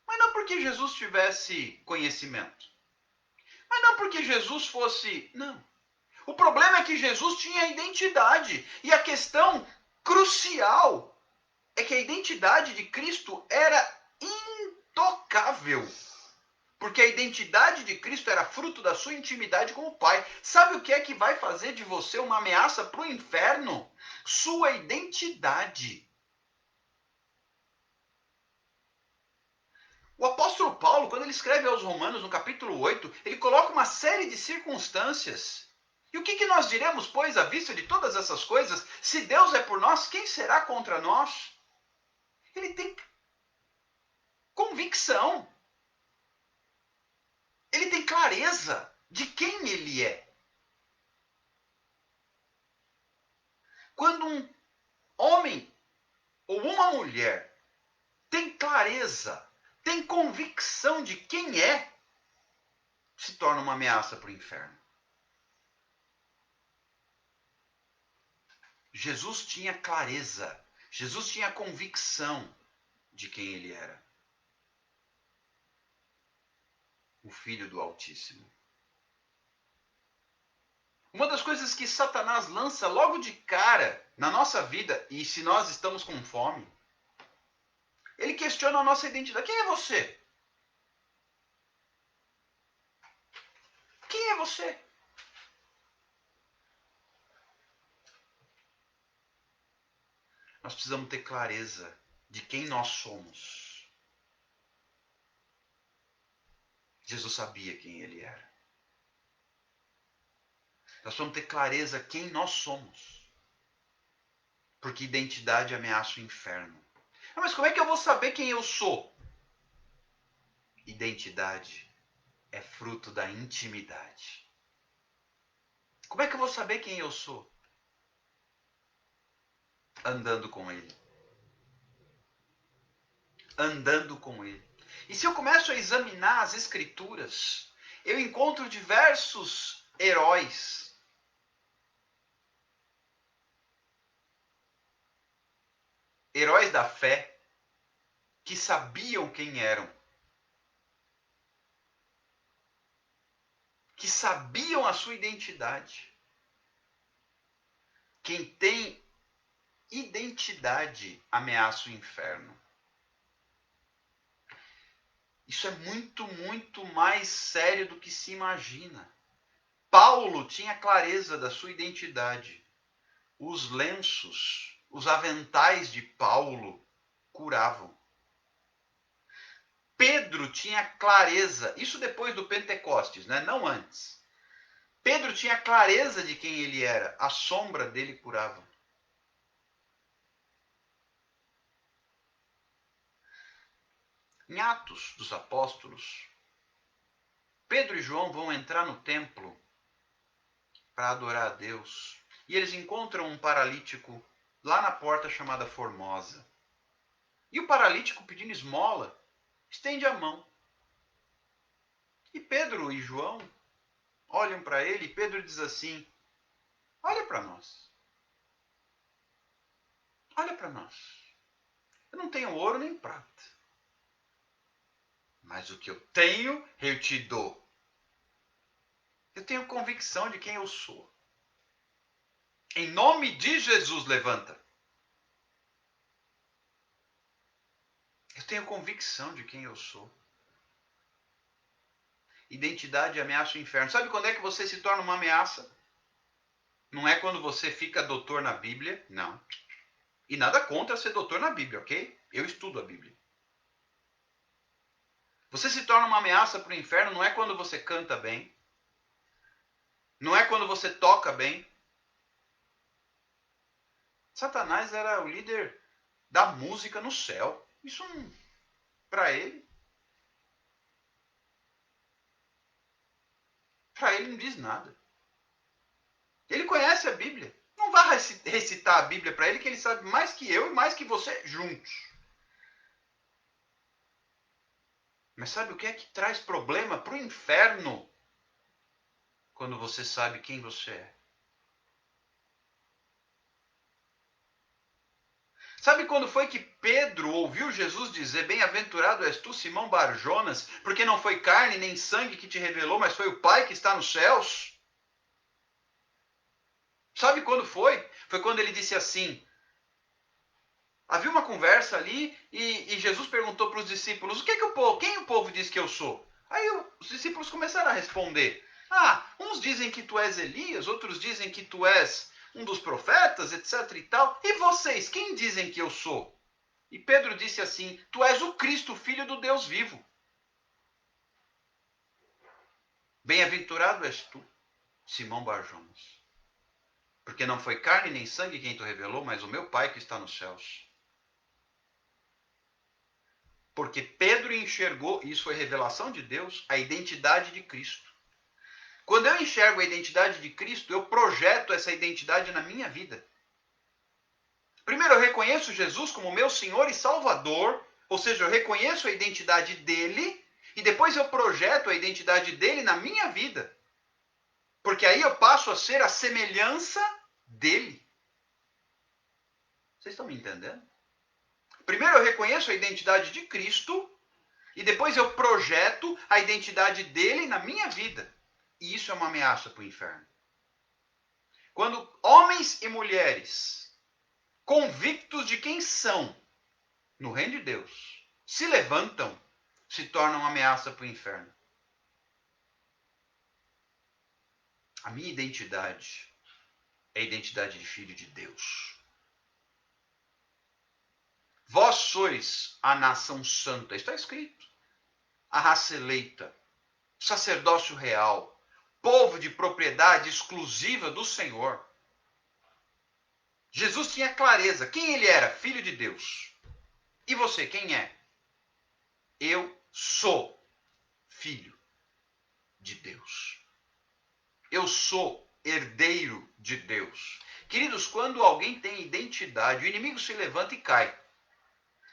Mas não porque Jesus tivesse conhecimento. Mas não porque Jesus fosse... Não. O problema é que Jesus tinha identidade. E a questão crucial é que a identidade de Cristo era intocável. Porque a identidade de Cristo era fruto da sua intimidade com o Pai. Sabe o que é que vai fazer de você uma ameaça para o inferno? Sua identidade. O apóstolo Paulo, quando ele escreve aos Romanos, no capítulo 8, ele coloca uma série de circunstâncias. E o que nós diremos, pois, à vista de todas essas coisas? Se Deus é por nós, quem será contra nós? Ele tem convicção. Ele tem clareza de quem ele é. Quando um homem ou uma mulher tem clareza, tem convicção de quem é, se torna uma ameaça para o inferno. Jesus tinha clareza, Jesus tinha convicção de quem ele era. O Filho do Altíssimo. Uma das coisas que Satanás lança logo de cara na nossa vida, e se nós estamos com fome, ele questiona a nossa identidade. Quem é você? Quem é você? Nós precisamos ter clareza de quem nós somos. Jesus sabia quem ele era. Nós precisamos ter clareza quem nós somos. Porque identidade ameaça o inferno. Ah, mas como é que eu vou saber quem eu sou? Identidade é fruto da intimidade. Como é que eu vou saber quem eu sou? Andando com ele. Andando com ele. E se eu começo a examinar as escrituras, eu encontro diversos heróis. Heróis da fé que sabiam quem eram. Que sabiam a sua identidade. Quem tem identidade ameaça o inferno. Isso é muito, muito mais sério do que se imagina. Paulo tinha clareza da sua identidade. Os lenços, os aventais de Paulo curavam. Pedro tinha clareza, isso depois do Pentecostes, né? Não antes. Pedro tinha clareza de quem ele era, a sombra dele curava. Em Atos dos Apóstolos, Pedro e João vão entrar no templo para adorar a Deus. E eles encontram um paralítico lá na porta chamada Formosa. E o paralítico, pedindo esmola, estende a mão. E Pedro e João olham para ele e Pedro diz assim: olha para nós. Olha para nós. Eu não tenho ouro nem prata. Mas o que eu tenho, eu te dou. Eu tenho convicção de quem eu sou. Em nome de Jesus, levanta. Eu tenho convicção de quem eu sou. Identidade ameaça o inferno. Sabe quando é que você se torna uma ameaça? Não é quando você fica doutor na Bíblia, não. E nada contra ser doutor na Bíblia, ok? Eu estudo a Bíblia. Você se torna uma ameaça para o inferno não é quando você canta bem, não é quando você toca bem. Satanás era o líder da música no céu. Isso para ele não diz nada. Ele conhece a Bíblia. Não vá recitar a Bíblia para ele, que ele sabe mais que eu e mais que você juntos. Mas sabe o que é que traz problema para o inferno? Quando você sabe quem você é. Sabe quando foi que Pedro ouviu Jesus dizer: bem-aventurado és tu, Simão Barjonas, porque não foi carne nem sangue que te revelou, mas foi o Pai que está nos céus? Sabe quando foi? Foi quando ele disse assim: havia uma conversa ali e Jesus perguntou para os discípulos: o que é que quem o povo diz que eu sou? Aí os discípulos começaram a responder: uns dizem que tu és Elias, outros dizem que tu és um dos profetas, etc e tal. E vocês, quem dizem que eu sou? E Pedro disse assim: tu és o Cristo, filho do Deus vivo. Bem-aventurado és tu, Simão Barjonas, porque não foi carne nem sangue quem tu revelou, mas o meu Pai que está nos céus. Porque Pedro enxergou, e isso foi revelação de Deus, a identidade de Cristo. Quando eu enxergo a identidade de Cristo, eu projeto essa identidade na minha vida. Primeiro, eu reconheço Jesus como meu Senhor e Salvador, ou seja, eu reconheço a identidade dele, e depois eu projeto a identidade dele na minha vida. Porque aí eu passo a ser a semelhança dele. Vocês estão me entendendo? Primeiro eu reconheço a identidade de Cristo e depois eu projeto a identidade dele na minha vida. E isso é uma ameaça para o inferno. Quando homens e mulheres convictos de quem são no reino de Deus se levantam, se tornam uma ameaça para o inferno. A minha identidade é a identidade de filho de Deus. Vós sois a nação santa, está escrito. A raça eleita, sacerdócio real, povo de propriedade exclusiva do Senhor. Jesus tinha clareza. Quem ele era? Filho de Deus. E você, quem é? Eu sou filho de Deus. Eu sou herdeiro de Deus. Queridos, quando alguém tem identidade, o inimigo se levanta e cai.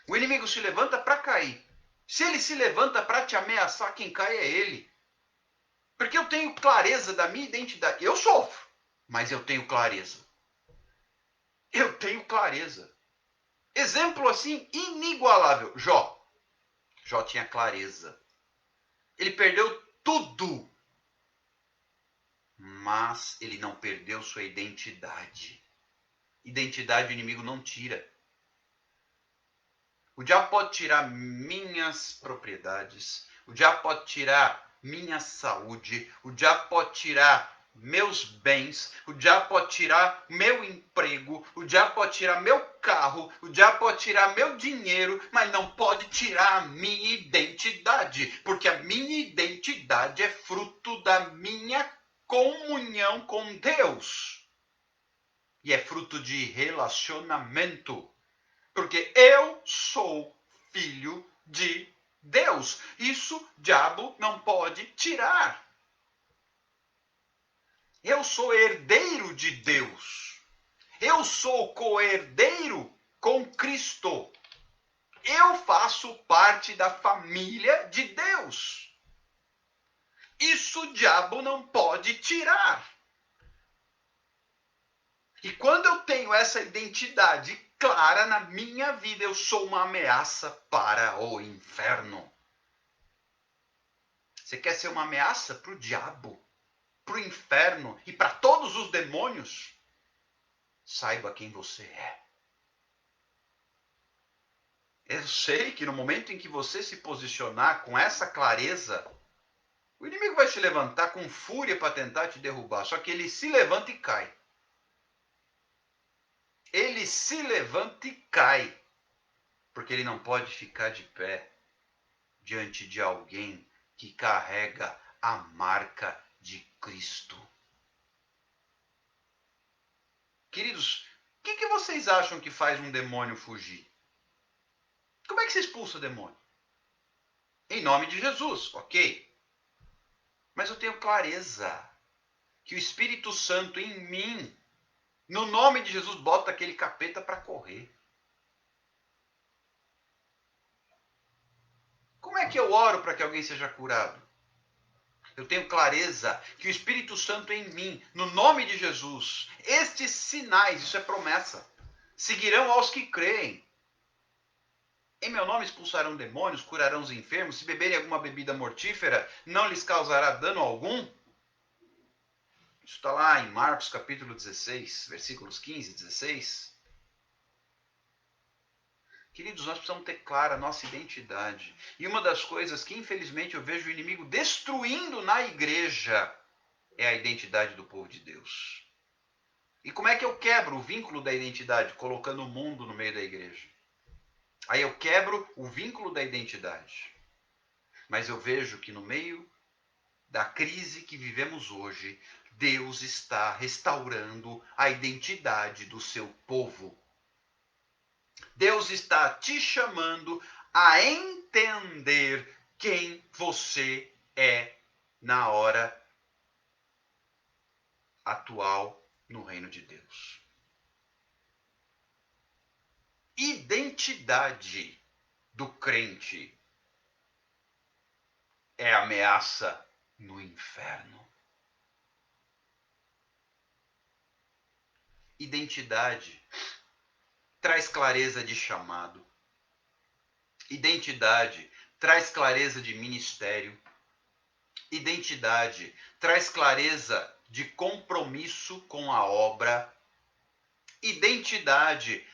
O inimigo se levanta para cair. Se ele se levanta para te ameaçar, quem cai é ele. Porque eu tenho clareza da minha identidade. Eu sofro, mas eu tenho clareza. Eu tenho clareza. Exemplo assim, inigualável. Jó. Jó tinha clareza. Ele perdeu tudo. Mas ele não perdeu sua identidade. Identidade o inimigo não tira. O diabo pode tirar minhas propriedades, o diabo pode tirar minha saúde, o diabo pode tirar meus bens, o diabo pode tirar meu emprego, o diabo pode tirar meu carro, o diabo pode tirar meu dinheiro, mas não pode tirar a minha identidade, porque a minha identidade é fruto da minha comunhão com Deus. E é fruto de relacionamento. Porque eu sou filho de Deus. Isso o diabo não pode tirar. Eu sou herdeiro de Deus. Eu sou co-herdeiro com Cristo. Eu faço parte da família de Deus. Isso o diabo não pode tirar. E quando eu tenho essa identidade clara na minha vida, eu sou uma ameaça para o inferno. Você quer ser uma ameaça para o diabo, para o inferno e para todos os demônios? Saiba quem você é. Eu sei que no momento em que você se posicionar com essa clareza, o inimigo vai se levantar com fúria para tentar te derrubar. Só que ele se levanta e cai. Ele se levanta e cai. Porque ele não pode ficar de pé diante de alguém que carrega a marca de Cristo. Queridos, o que vocês acham que faz um demônio fugir? Como é que se expulsa o demônio? Em nome de Jesus, ok? Mas eu tenho clareza que o Espírito Santo em mim, no nome de Jesus, bota aquele capeta para correr. Como é que eu oro para que alguém seja curado? Eu tenho clareza que o Espírito Santo em mim, no nome de Jesus, estes sinais, isso é promessa, seguirão aos que creem. Em meu nome expulsarão demônios, curarão os enfermos, se beberem alguma bebida mortífera, não lhes causará dano algum. Isso está lá em Marcos capítulo 16, versículos 15 e 16. Queridos, nós precisamos ter clara a nossa identidade. E uma das coisas que, infelizmente, eu vejo o inimigo destruindo na igreja é a identidade do povo de Deus. E como é que eu quebro o vínculo da identidade? Colocando o mundo no meio da igreja. Aí eu quebro o vínculo da identidade. Mas eu vejo que no meio da crise que vivemos hoje, Deus está restaurando a identidade do seu povo. Deus está te chamando a entender quem você é na hora atual no reino de Deus. Identidade do crente é ameaça no inferno. Identidade traz clareza de chamado. Identidade traz clareza de ministério. Identidade traz clareza de compromisso com a obra. Identidade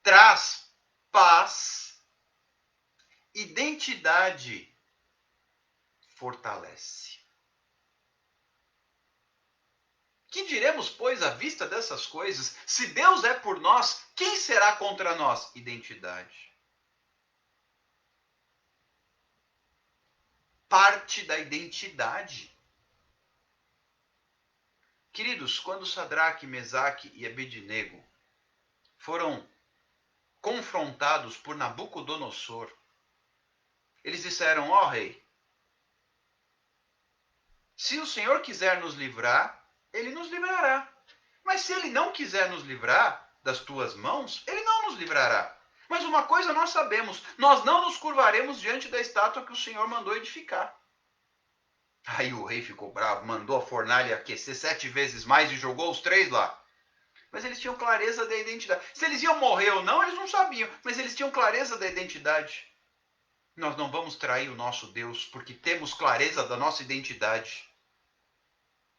traz paz. Identidade fortalece. Que diremos, pois, à vista dessas coisas? Se Deus é por nós, quem será contra nós? Identidade. Parte da identidade. Queridos, quando Sadraque, Mesaque e Abednego foram confrontados por Nabucodonosor, eles disseram: ó rei, se o Senhor quiser nos livrar, ele nos livrará. Mas se ele não quiser nos livrar das tuas mãos, ele não nos livrará. Mas uma coisa nós sabemos, nós não nos curvaremos diante da estátua que o Senhor mandou edificar. Aí o rei ficou bravo, mandou a fornalha aquecer 7 vezes mais e jogou os 3 lá. Mas eles tinham clareza da identidade. Se eles iam morrer ou não, eles não sabiam, mas eles tinham clareza da identidade. Nós não vamos trair o nosso Deus, porque temos clareza da nossa identidade.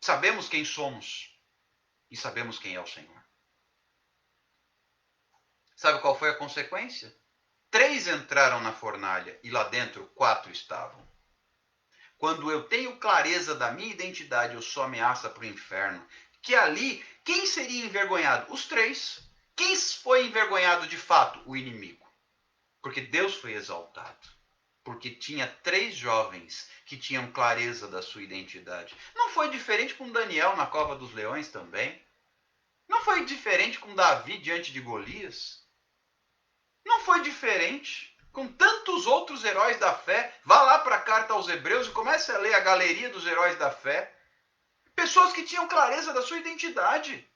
Sabemos quem somos e sabemos quem é o Senhor. Sabe qual foi a consequência? 3 entraram na fornalha e lá dentro 4 estavam. Quando eu tenho clareza da minha identidade, eu sou ameaça para o inferno. Que ali, quem seria envergonhado? Os 3. Quem foi envergonhado de fato? O inimigo. Porque Deus foi exaltado. Porque tinha 3 jovens que tinham clareza da sua identidade. Não foi diferente com Daniel na cova dos leões também? Não foi diferente com Davi diante de Golias? Não foi diferente com tantos outros heróis da fé? Vá lá para a carta aos Hebreus e comece a ler a galeria dos heróis da fé. Pessoas que tinham clareza da sua identidade.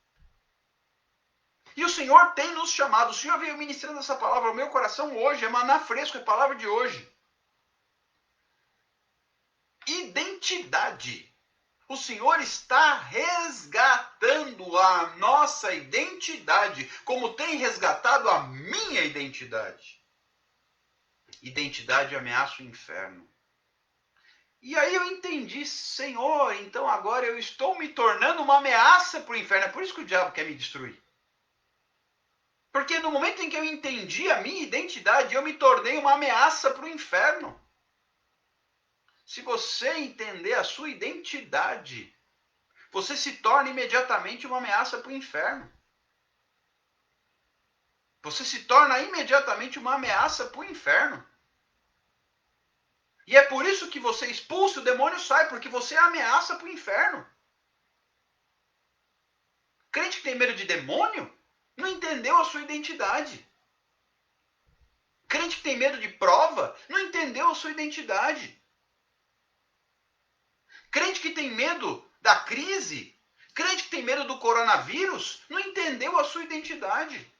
E o Senhor tem nos chamado. O Senhor veio ministrando essa palavra ao meu coração hoje. É maná fresco, é palavra de hoje. Identidade. O Senhor está resgatando a nossa identidade, como tem resgatado a minha identidade. Identidade ameaça o inferno. E aí eu entendi, Senhor, então agora eu estou me tornando uma ameaça para o inferno. É por isso que o diabo quer me destruir. Porque no momento em que eu entendi a minha identidade, eu me tornei uma ameaça para o inferno. Se você entender a sua identidade, você se torna imediatamente uma ameaça para o inferno. Você se torna imediatamente uma ameaça para o inferno. E é por isso que você expulsa, o demônio sai, porque você é ameaça para o inferno. Crente que tem medo de demônio não entendeu a sua identidade. Crente que tem medo de prova não entendeu a sua identidade. Crente que tem medo da crise, crente que tem medo do coronavírus, não entendeu a sua identidade.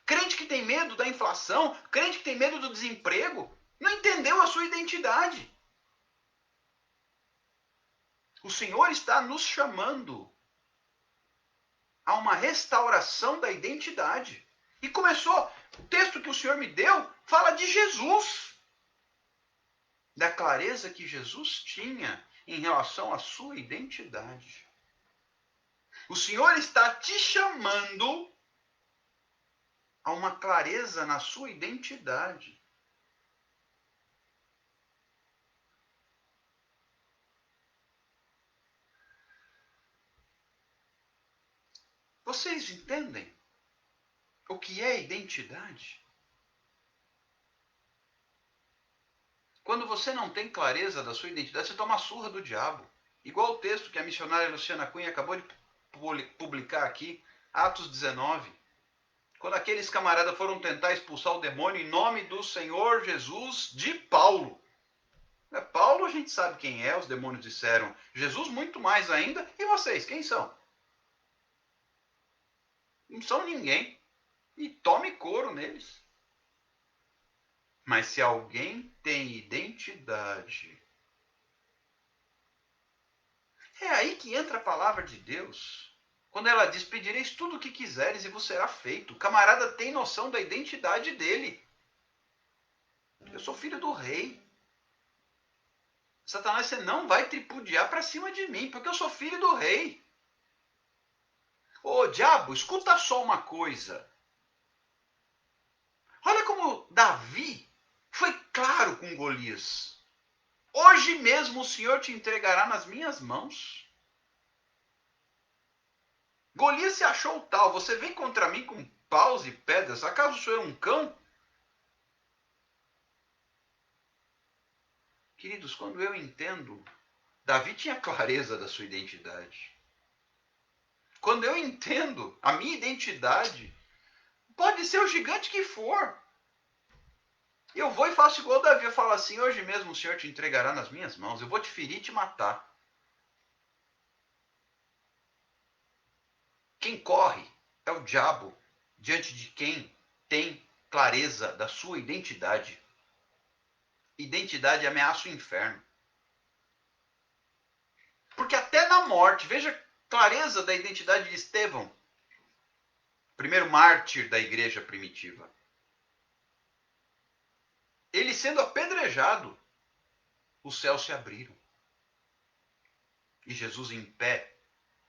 Crente que tem medo da inflação, crente que tem medo do desemprego, não entendeu a sua identidade. O Senhor está nos chamando a uma restauração da identidade. E começou, o texto que o Senhor me deu fala de Jesus. Da clareza que Jesus tinha em relação à sua identidade. O Senhor está te chamando a uma clareza na sua identidade. Vocês entendem o que é identidade? Quando você não tem clareza da sua identidade, você toma a surra do diabo. Igual o texto que a missionária Luciana Cunha acabou de publicar aqui, Atos 19. Quando aqueles camaradas foram tentar expulsar o demônio em nome do Senhor Jesus de Paulo. Paulo a gente sabe quem é, os demônios disseram. Jesus muito mais ainda. E vocês, quem são? Não são ninguém. E tome couro neles. Mas se alguém tem identidade, é aí que entra a palavra de Deus. Quando ela diz, pedireis tudo o que quiseres e vos será feito. O camarada tem noção da identidade dele. Eu sou filho do rei. Satanás, você não vai tripudiar para cima de mim, porque eu sou filho do rei. Ô diabo, escuta só uma coisa. Olha como Davi foi claro com Golias. Hoje mesmo o Senhor te entregará nas minhas mãos. Golias se achou tal. Você vem contra mim com paus e pedras. Acaso sou eu um cão? Queridos, quando eu entendo, Davi tinha clareza da sua identidade. Quando eu entendo a minha identidade, pode ser o gigante que for. Eu vou e faço igual Davi. Eu falo assim, hoje mesmo o Senhor te entregará nas minhas mãos. Eu vou te ferir e te matar. Quem corre é o diabo diante de quem tem clareza da sua identidade. Identidade ameaça o inferno. Porque até na morte, veja a clareza da identidade de Estevão, primeiro mártir da igreja primitiva. Ele sendo apedrejado, os céus se abriram. E Jesus em pé,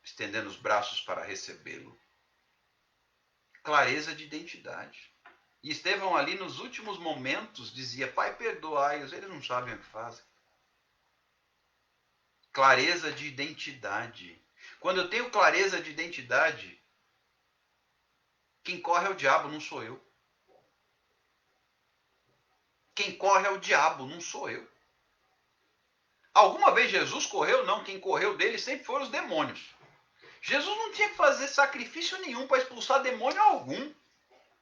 estendendo os braços para recebê-lo. Clareza de identidade. E Estevão ali nos últimos momentos dizia, Pai, perdoai-os, eles não sabem o que fazem. Clareza de identidade. Quando eu tenho clareza de identidade, quem corre é o diabo, não sou eu. Quem corre é o diabo, não sou eu. Alguma vez Jesus correu? Não, quem correu dele sempre foram os demônios. Jesus não tinha que fazer sacrifício nenhum para expulsar demônio algum.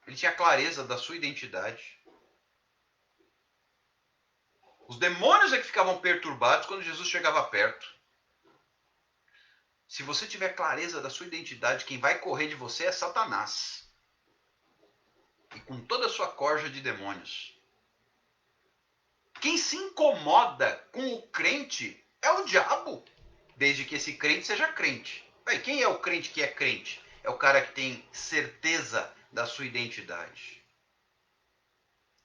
Ele tinha clareza da sua identidade. Os demônios é que ficavam perturbados quando Jesus chegava perto. Se você tiver clareza da sua identidade, quem vai correr de você é Satanás. E com toda a sua corja de demônios. Quem se incomoda com o crente é o diabo. Desde que esse crente seja crente. Bem, quem é o crente que é crente? É o cara que tem certeza da sua identidade.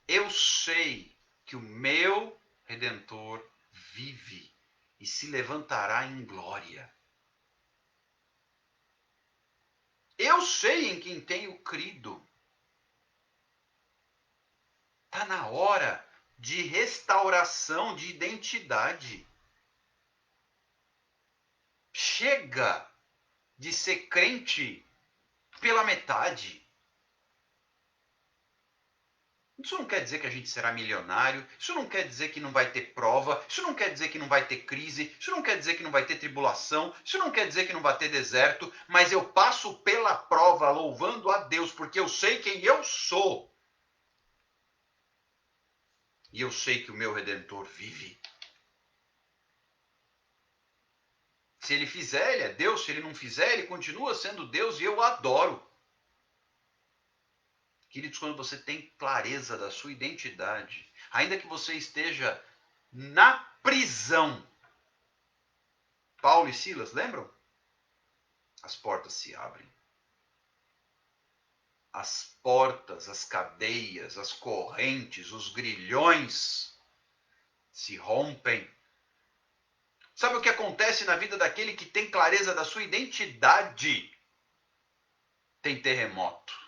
Eu sei que o meu Redentor vive e se levantará em glória. Eu sei em quem tenho crido. Está na hora de restauração de identidade. Chega de ser crente pela metade. Isso não quer dizer que a gente será milionário, isso não quer dizer que não vai ter prova, isso não quer dizer que não vai ter crise, isso não quer dizer que não vai ter tribulação, isso não quer dizer que não vai ter deserto, mas eu passo pela prova louvando a Deus, porque eu sei quem eu sou. E eu sei que o meu Redentor vive. Se ele fizer, ele é Deus, se ele não fizer, ele continua sendo Deus e eu o adoro. Queridos, quando você tem clareza da sua identidade, ainda que você esteja na prisão, Paulo e Silas, lembram? As portas se abrem. As portas, as cadeias, as correntes, os grilhões se rompem. Sabe o que acontece na vida daquele que tem clareza da sua identidade? Tem terremoto.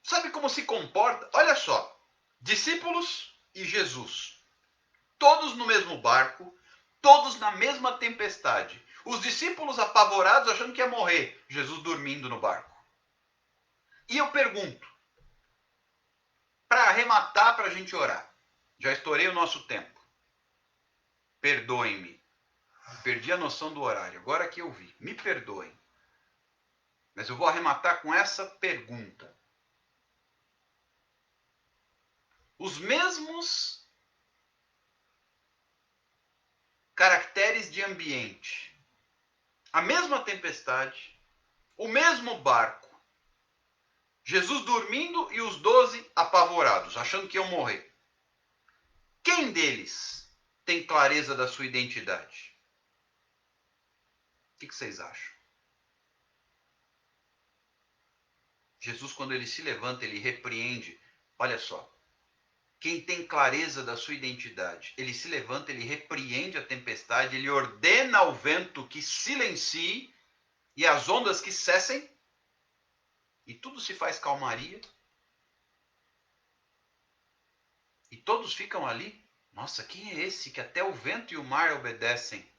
Sabe como se comporta? Olha só, discípulos e Jesus, todos no mesmo barco, todos na mesma tempestade. Os discípulos apavorados achando que ia morrer, Jesus dormindo no barco. E eu pergunto, para arrematar, para a gente orar, já estourei o nosso tempo. Perdoem-me, perdi a noção do horário, agora que eu vi, me perdoem. Mas eu vou arrematar com essa pergunta. Os mesmos caracteres de ambiente, a mesma tempestade, o mesmo barco, Jesus dormindo e os 12 apavorados, achando que iam morrer. Quem deles tem clareza da sua identidade? O que vocês acham? Jesus, quando ele se levanta, ele repreende. Olha só. Quem tem clareza da sua identidade, ele se levanta, ele repreende a tempestade, ele ordena ao vento que silencie e as ondas que cessem, e tudo se faz calmaria. E todos ficam ali. Nossa, quem é esse que até o vento e o mar obedecem?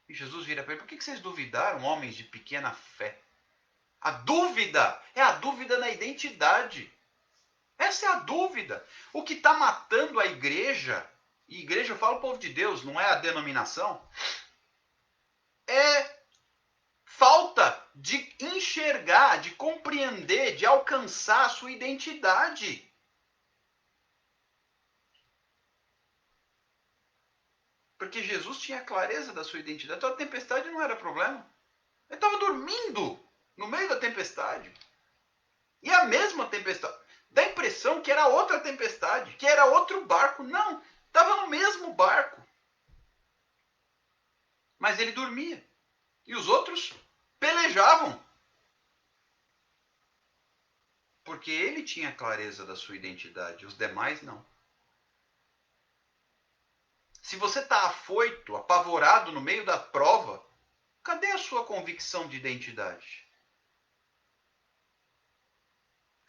E Jesus vira para ele: por que vocês duvidaram, homens de pequena fé? A dúvida é a dúvida na identidade. Essa é a dúvida. O que está matando a igreja, e igreja eu falo o povo de Deus, não é a denominação, é falta de enxergar, de compreender, de alcançar a sua identidade. Porque Jesus tinha clareza da sua identidade. Então a tempestade não era problema. Ele estava dormindo no meio da tempestade. E a mesma tempestade. Dá a impressão que era outra tempestade, que era outro barco. Não, estava no mesmo barco. Mas ele dormia. E os outros pelejavam. Porque ele tinha clareza da sua identidade, os demais não. Se você está afoito, apavorado no meio da prova, cadê a sua convicção de identidade?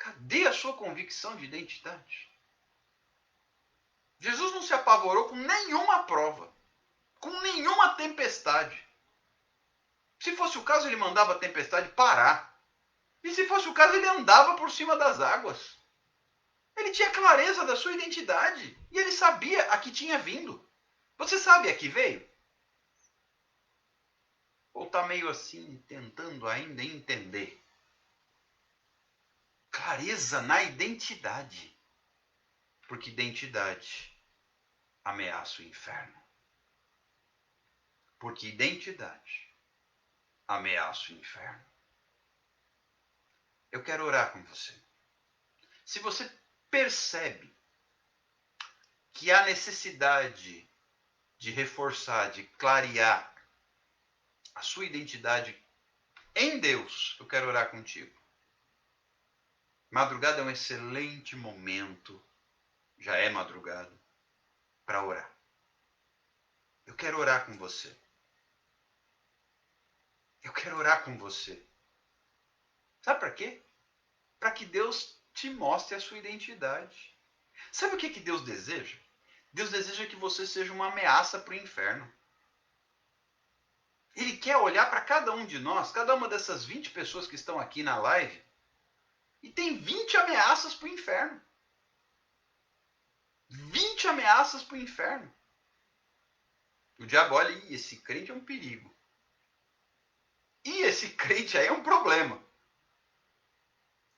Cadê a sua convicção de identidade? Jesus não se apavorou com nenhuma prova, com nenhuma tempestade. Se fosse o caso, ele mandava a tempestade parar. E se fosse o caso, ele andava por cima das águas. Ele tinha clareza da sua identidade. E ele sabia a que tinha vindo. Você sabe a que veio? Ou está meio assim, tentando ainda entender? Clareza na identidade. Porque identidade ameaça o inferno. Porque identidade ameaça o inferno. Eu quero orar com você. Se você percebe que há necessidade de reforçar, de clarear a sua identidade em Deus, eu quero orar contigo. Madrugada é um excelente momento, já é madrugada, para orar. Eu quero orar com você. Eu quero orar com você. Sabe para quê? Para que Deus te mostre a sua identidade. Sabe o que Deus deseja? Deus deseja que você seja uma ameaça para o inferno. Ele quer olhar para cada um de nós, cada uma dessas 20 pessoas que estão aqui na live, e tem 20 ameaças para o inferno. 20 ameaças para o inferno. O diabo olha, e esse crente é um perigo. E esse crente aí é um problema.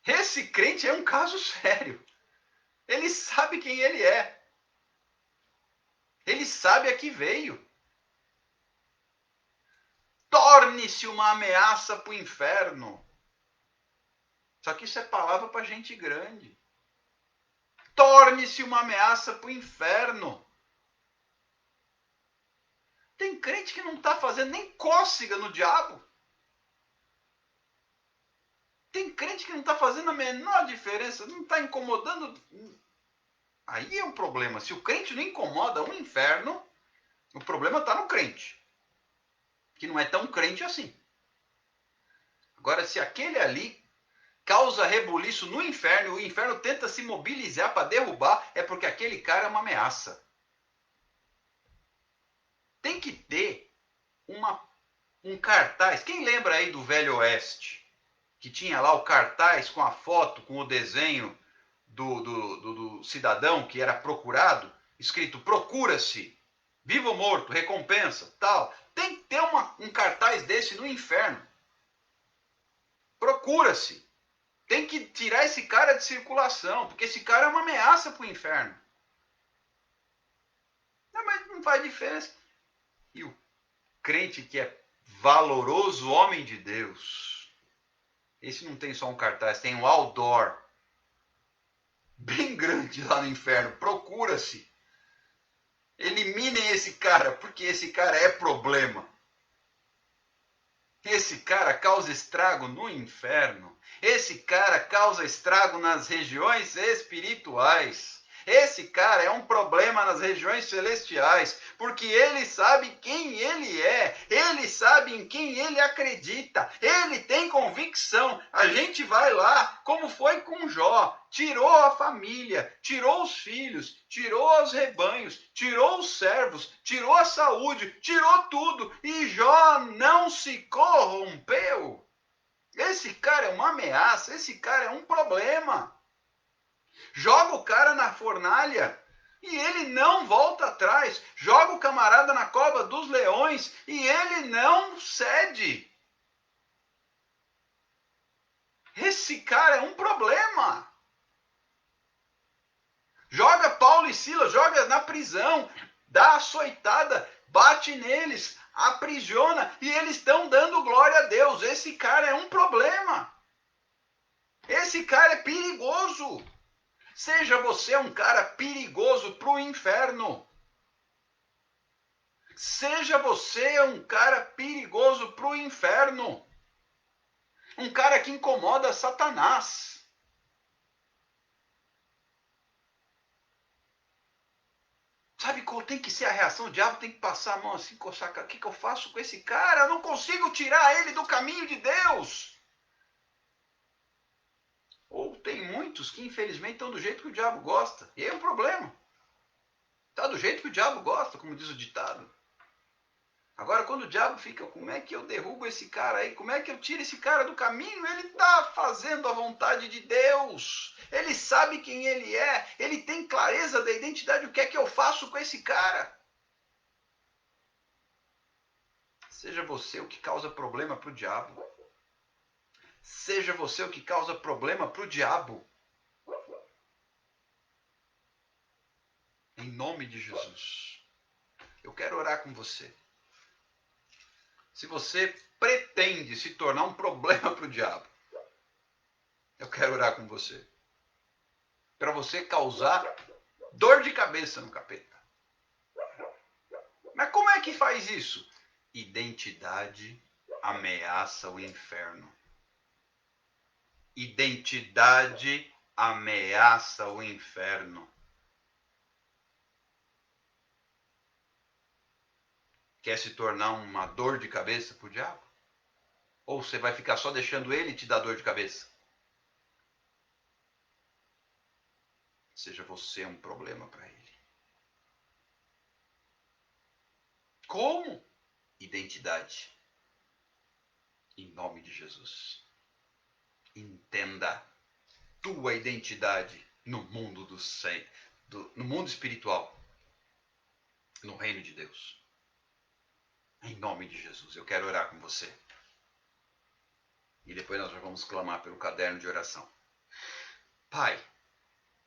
Esse crente é um caso sério. Ele sabe quem ele é. Ele sabe a que veio. Torne-se uma ameaça para o inferno. Só que isso é palavra para gente grande. Torne-se uma ameaça para o inferno. Tem crente que não está fazendo nem cócega no diabo. Tem crente que não está fazendo a menor diferença, não está incomodando. Aí é um problema. Se o crente não incomoda o inferno, o problema está no crente. Que não é tão crente assim. Agora, se aquele ali causa rebuliço no inferno, e o inferno tenta se mobilizar para derrubar, é porque aquele cara é uma ameaça. Tem que ter um cartaz. Quem lembra aí do Velho Oeste? Que tinha lá o cartaz com a foto, com o desenho do cidadão que era procurado, escrito procura-se, vivo ou morto, recompensa, tal. Tem que ter um cartaz desse no inferno. Procura-se. Tem que tirar esse cara de circulação, porque esse cara é uma ameaça para o inferno. Não, mas não faz diferença. E o crente que é valoroso homem de Deus, esse não tem só um cartaz, tem um outdoor bem grande lá no inferno. Procura-se. Eliminem esse cara, porque esse cara é problema. Esse cara causa estrago no inferno. Esse cara causa estrago nas regiões espirituais. Esse cara é um problema nas regiões celestiais, porque ele sabe quem ele é, ele sabe em quem ele acredita, ele tem convicção. A gente vai lá, como foi com Jó, tirou a família, tirou os filhos, tirou os rebanhos, tirou os servos, tirou a saúde, tirou tudo, e Jó não se corrompeu. Esse cara é uma ameaça, esse cara é um problema. Joga o cara na fornalha e ele não volta atrás. Joga o camarada na cova dos leões e ele não cede. Esse cara é um problema. Joga Paulo e Silas, joga na prisão, dá açoitada, bate neles, aprisiona e eles estão dando glória a Deus. Esse cara é um problema. Esse cara é perigoso. Seja você um cara perigoso para o inferno. Seja você um cara perigoso para o inferno. Um cara que incomoda Satanás. Sabe qual tem que ser a reação? O diabo tem que passar a mão assim, coçar. O que eu faço com esse cara? Eu não consigo tirar ele do caminho de Deus. Ou tem muitos que infelizmente estão do jeito que o diabo gosta. E aí é um problema. Está do jeito que o diabo gosta, como diz o ditado. Agora, quando o diabo fica, como é que eu derrubo esse cara aí? Como é que eu tiro esse cara do caminho? Ele está fazendo a vontade de Deus. Ele sabe quem ele é. Ele tem clareza da identidade. O que é que eu faço com esse cara? Seja você o que causa problema para o diabo. Seja você o que causa problema para o diabo. Em nome de Jesus. Eu quero orar com você. Se você pretende se tornar um problema para o diabo, eu quero orar com você. Para você causar dor de cabeça no capeta. Mas como é que faz isso? Identidade ameaça o inferno. Identidade ameaça o inferno. Quer se tornar uma dor de cabeça para o diabo? Ou você vai ficar só deixando ele te dar dor de cabeça? Seja você um problema para ele. Como? Identidade. Em nome de Jesus. Entenda tua identidade no mundo no mundo espiritual, no reino de Deus. Em nome de Jesus, eu quero orar com você. E depois nós vamos clamar pelo caderno de oração. Pai,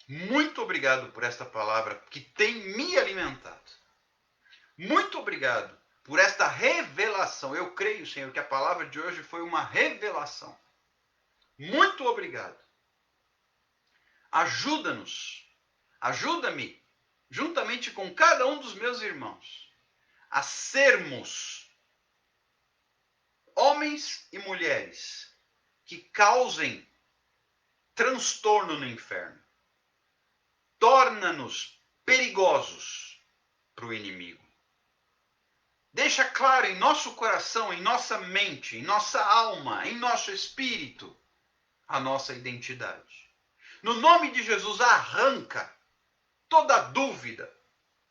muito obrigado por esta palavra que tem me alimentado. Muito obrigado por esta revelação. Eu creio, Senhor, que a palavra de hoje foi uma revelação. Muito obrigado. Ajuda-nos, ajuda-me, juntamente com cada um dos meus irmãos, a sermos homens e mulheres que causem transtorno no inferno. Torna-nos perigosos para o inimigo. Deixa claro em nosso coração, em nossa mente, em nossa alma, em nosso espírito, a nossa identidade. No nome de Jesus, arranca toda dúvida,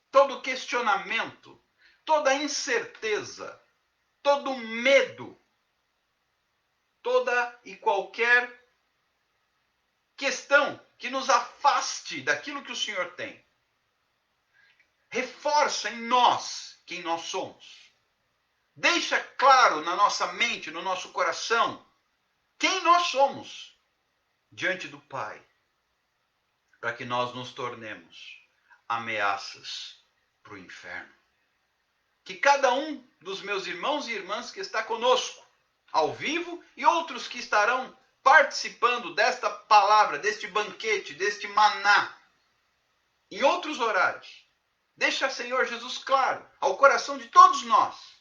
todo questionamento, toda incerteza, todo medo, toda e qualquer questão que nos afaste daquilo que o Senhor tem. Reforça em nós quem nós somos. Deixa claro na nossa mente, no nosso coração, quem nós somos diante do Pai, para que nós nos tornemos ameaças para o inferno. Que cada um dos meus irmãos e irmãs que está conosco, ao vivo, e outros que estarão participando desta palavra, deste banquete, deste maná, em outros horários, deixa, Senhor Jesus, claro ao coração de todos nós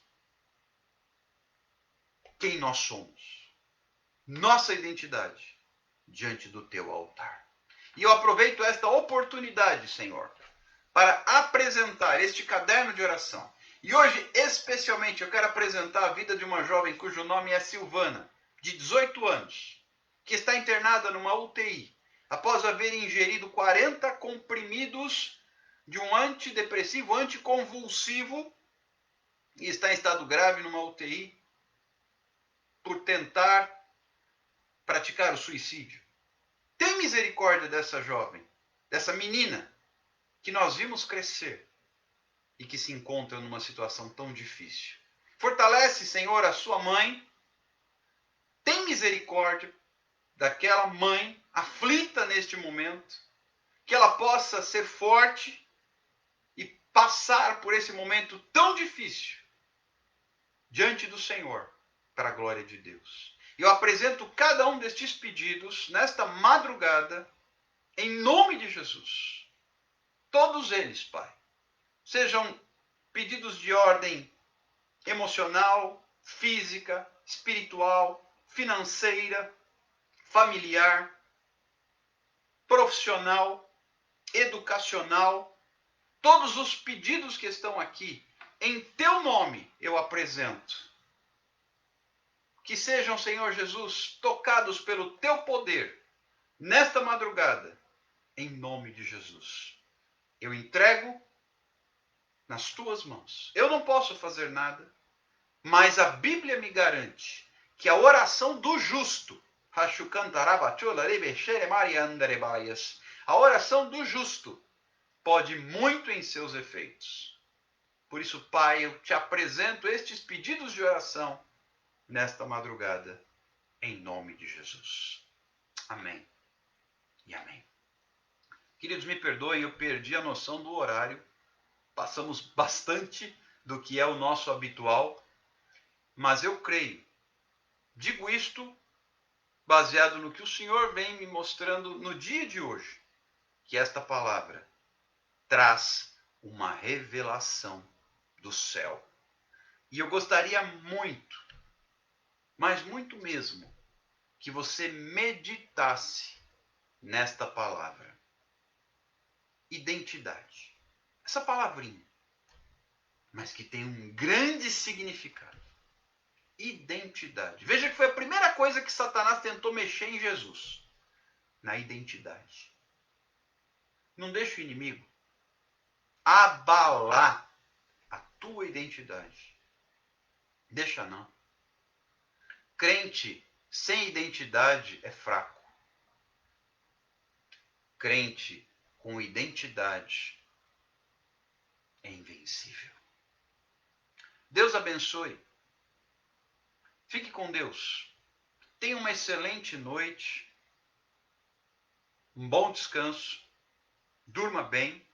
quem nós somos, nossa identidade diante do teu altar. E eu aproveito esta oportunidade, Senhor, para apresentar este caderno de oração. E hoje, especialmente, eu quero apresentar a vida de uma jovem cujo nome é Silvana, de 18 anos, que está internada numa UTI, após haver ingerido 40 comprimidos de um antidepressivo, anticonvulsivo, e está em estado grave numa UTI, por tentar praticar o suicídio. Tem misericórdia dessa jovem, dessa menina, que nós vimos crescer e que se encontra numa situação tão difícil. Fortalece, Senhor, a sua mãe. Tem misericórdia daquela mãe aflita neste momento, que ela possa ser forte e passar por esse momento tão difícil diante do Senhor, para a glória de Deus. Eu apresento cada um destes pedidos nesta madrugada, em nome de Jesus. Todos eles, Pai, sejam pedidos de ordem emocional, física, espiritual, financeira, familiar, profissional, educacional. Todos os pedidos que estão aqui, em teu nome eu apresento. Que sejam, Senhor Jesus, tocados pelo teu poder, nesta madrugada, em nome de Jesus, eu entrego nas tuas mãos. Eu não posso fazer nada, mas a Bíblia me garante que a oração do justo, a oração do justo pode muito em seus efeitos. Por isso, Pai, eu te apresento estes pedidos de oração nesta madrugada, em nome de Jesus. Amém e amém. Queridos, me perdoem, eu perdi a noção do horário. Passamos bastante do que é o nosso habitual, mas eu creio. Digo isto baseado no que o Senhor vem me mostrando no dia de hoje, que esta palavra traz uma revelação do céu. E eu gostaria muito, mas muito mesmo, que você meditasse nesta palavra. Identidade. Essa palavrinha, mas que tem um grande significado. Identidade. Veja que foi a primeira coisa que Satanás tentou mexer em Jesus. Na identidade. Não deixa o inimigo abalar a tua identidade. Deixa não. Crente sem identidade é fraco. Crente com identidade é invencível. Deus abençoe. Fique com Deus. Tenha uma excelente noite. Um bom descanso. Durma bem.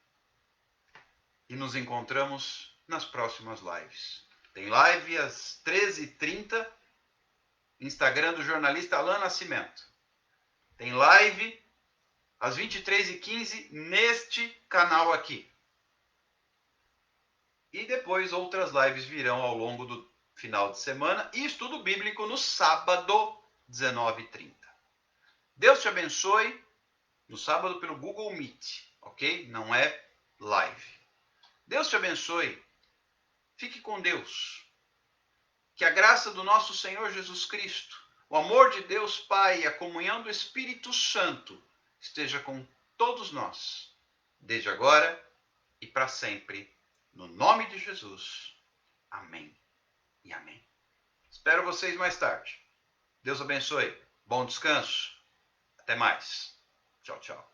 E nos encontramos nas próximas lives. Tem live às 13h30. Instagram do jornalista Alain Nascimento. Tem live às 23h15 neste canal aqui. E depois outras lives virão ao longo do final de semana. E estudo bíblico no sábado, 19h30. Deus te abençoe. No sábado pelo Google Meet, ok? Não é live. Deus te abençoe. Fique com Deus. Que a graça do nosso Senhor Jesus Cristo, o amor de Deus Pai e a comunhão do Espírito Santo esteja com todos nós, desde agora e para sempre, no nome de Jesus. Amém e amém. Espero vocês mais tarde. Deus abençoe. Bom descanso. Até mais. Tchau, tchau.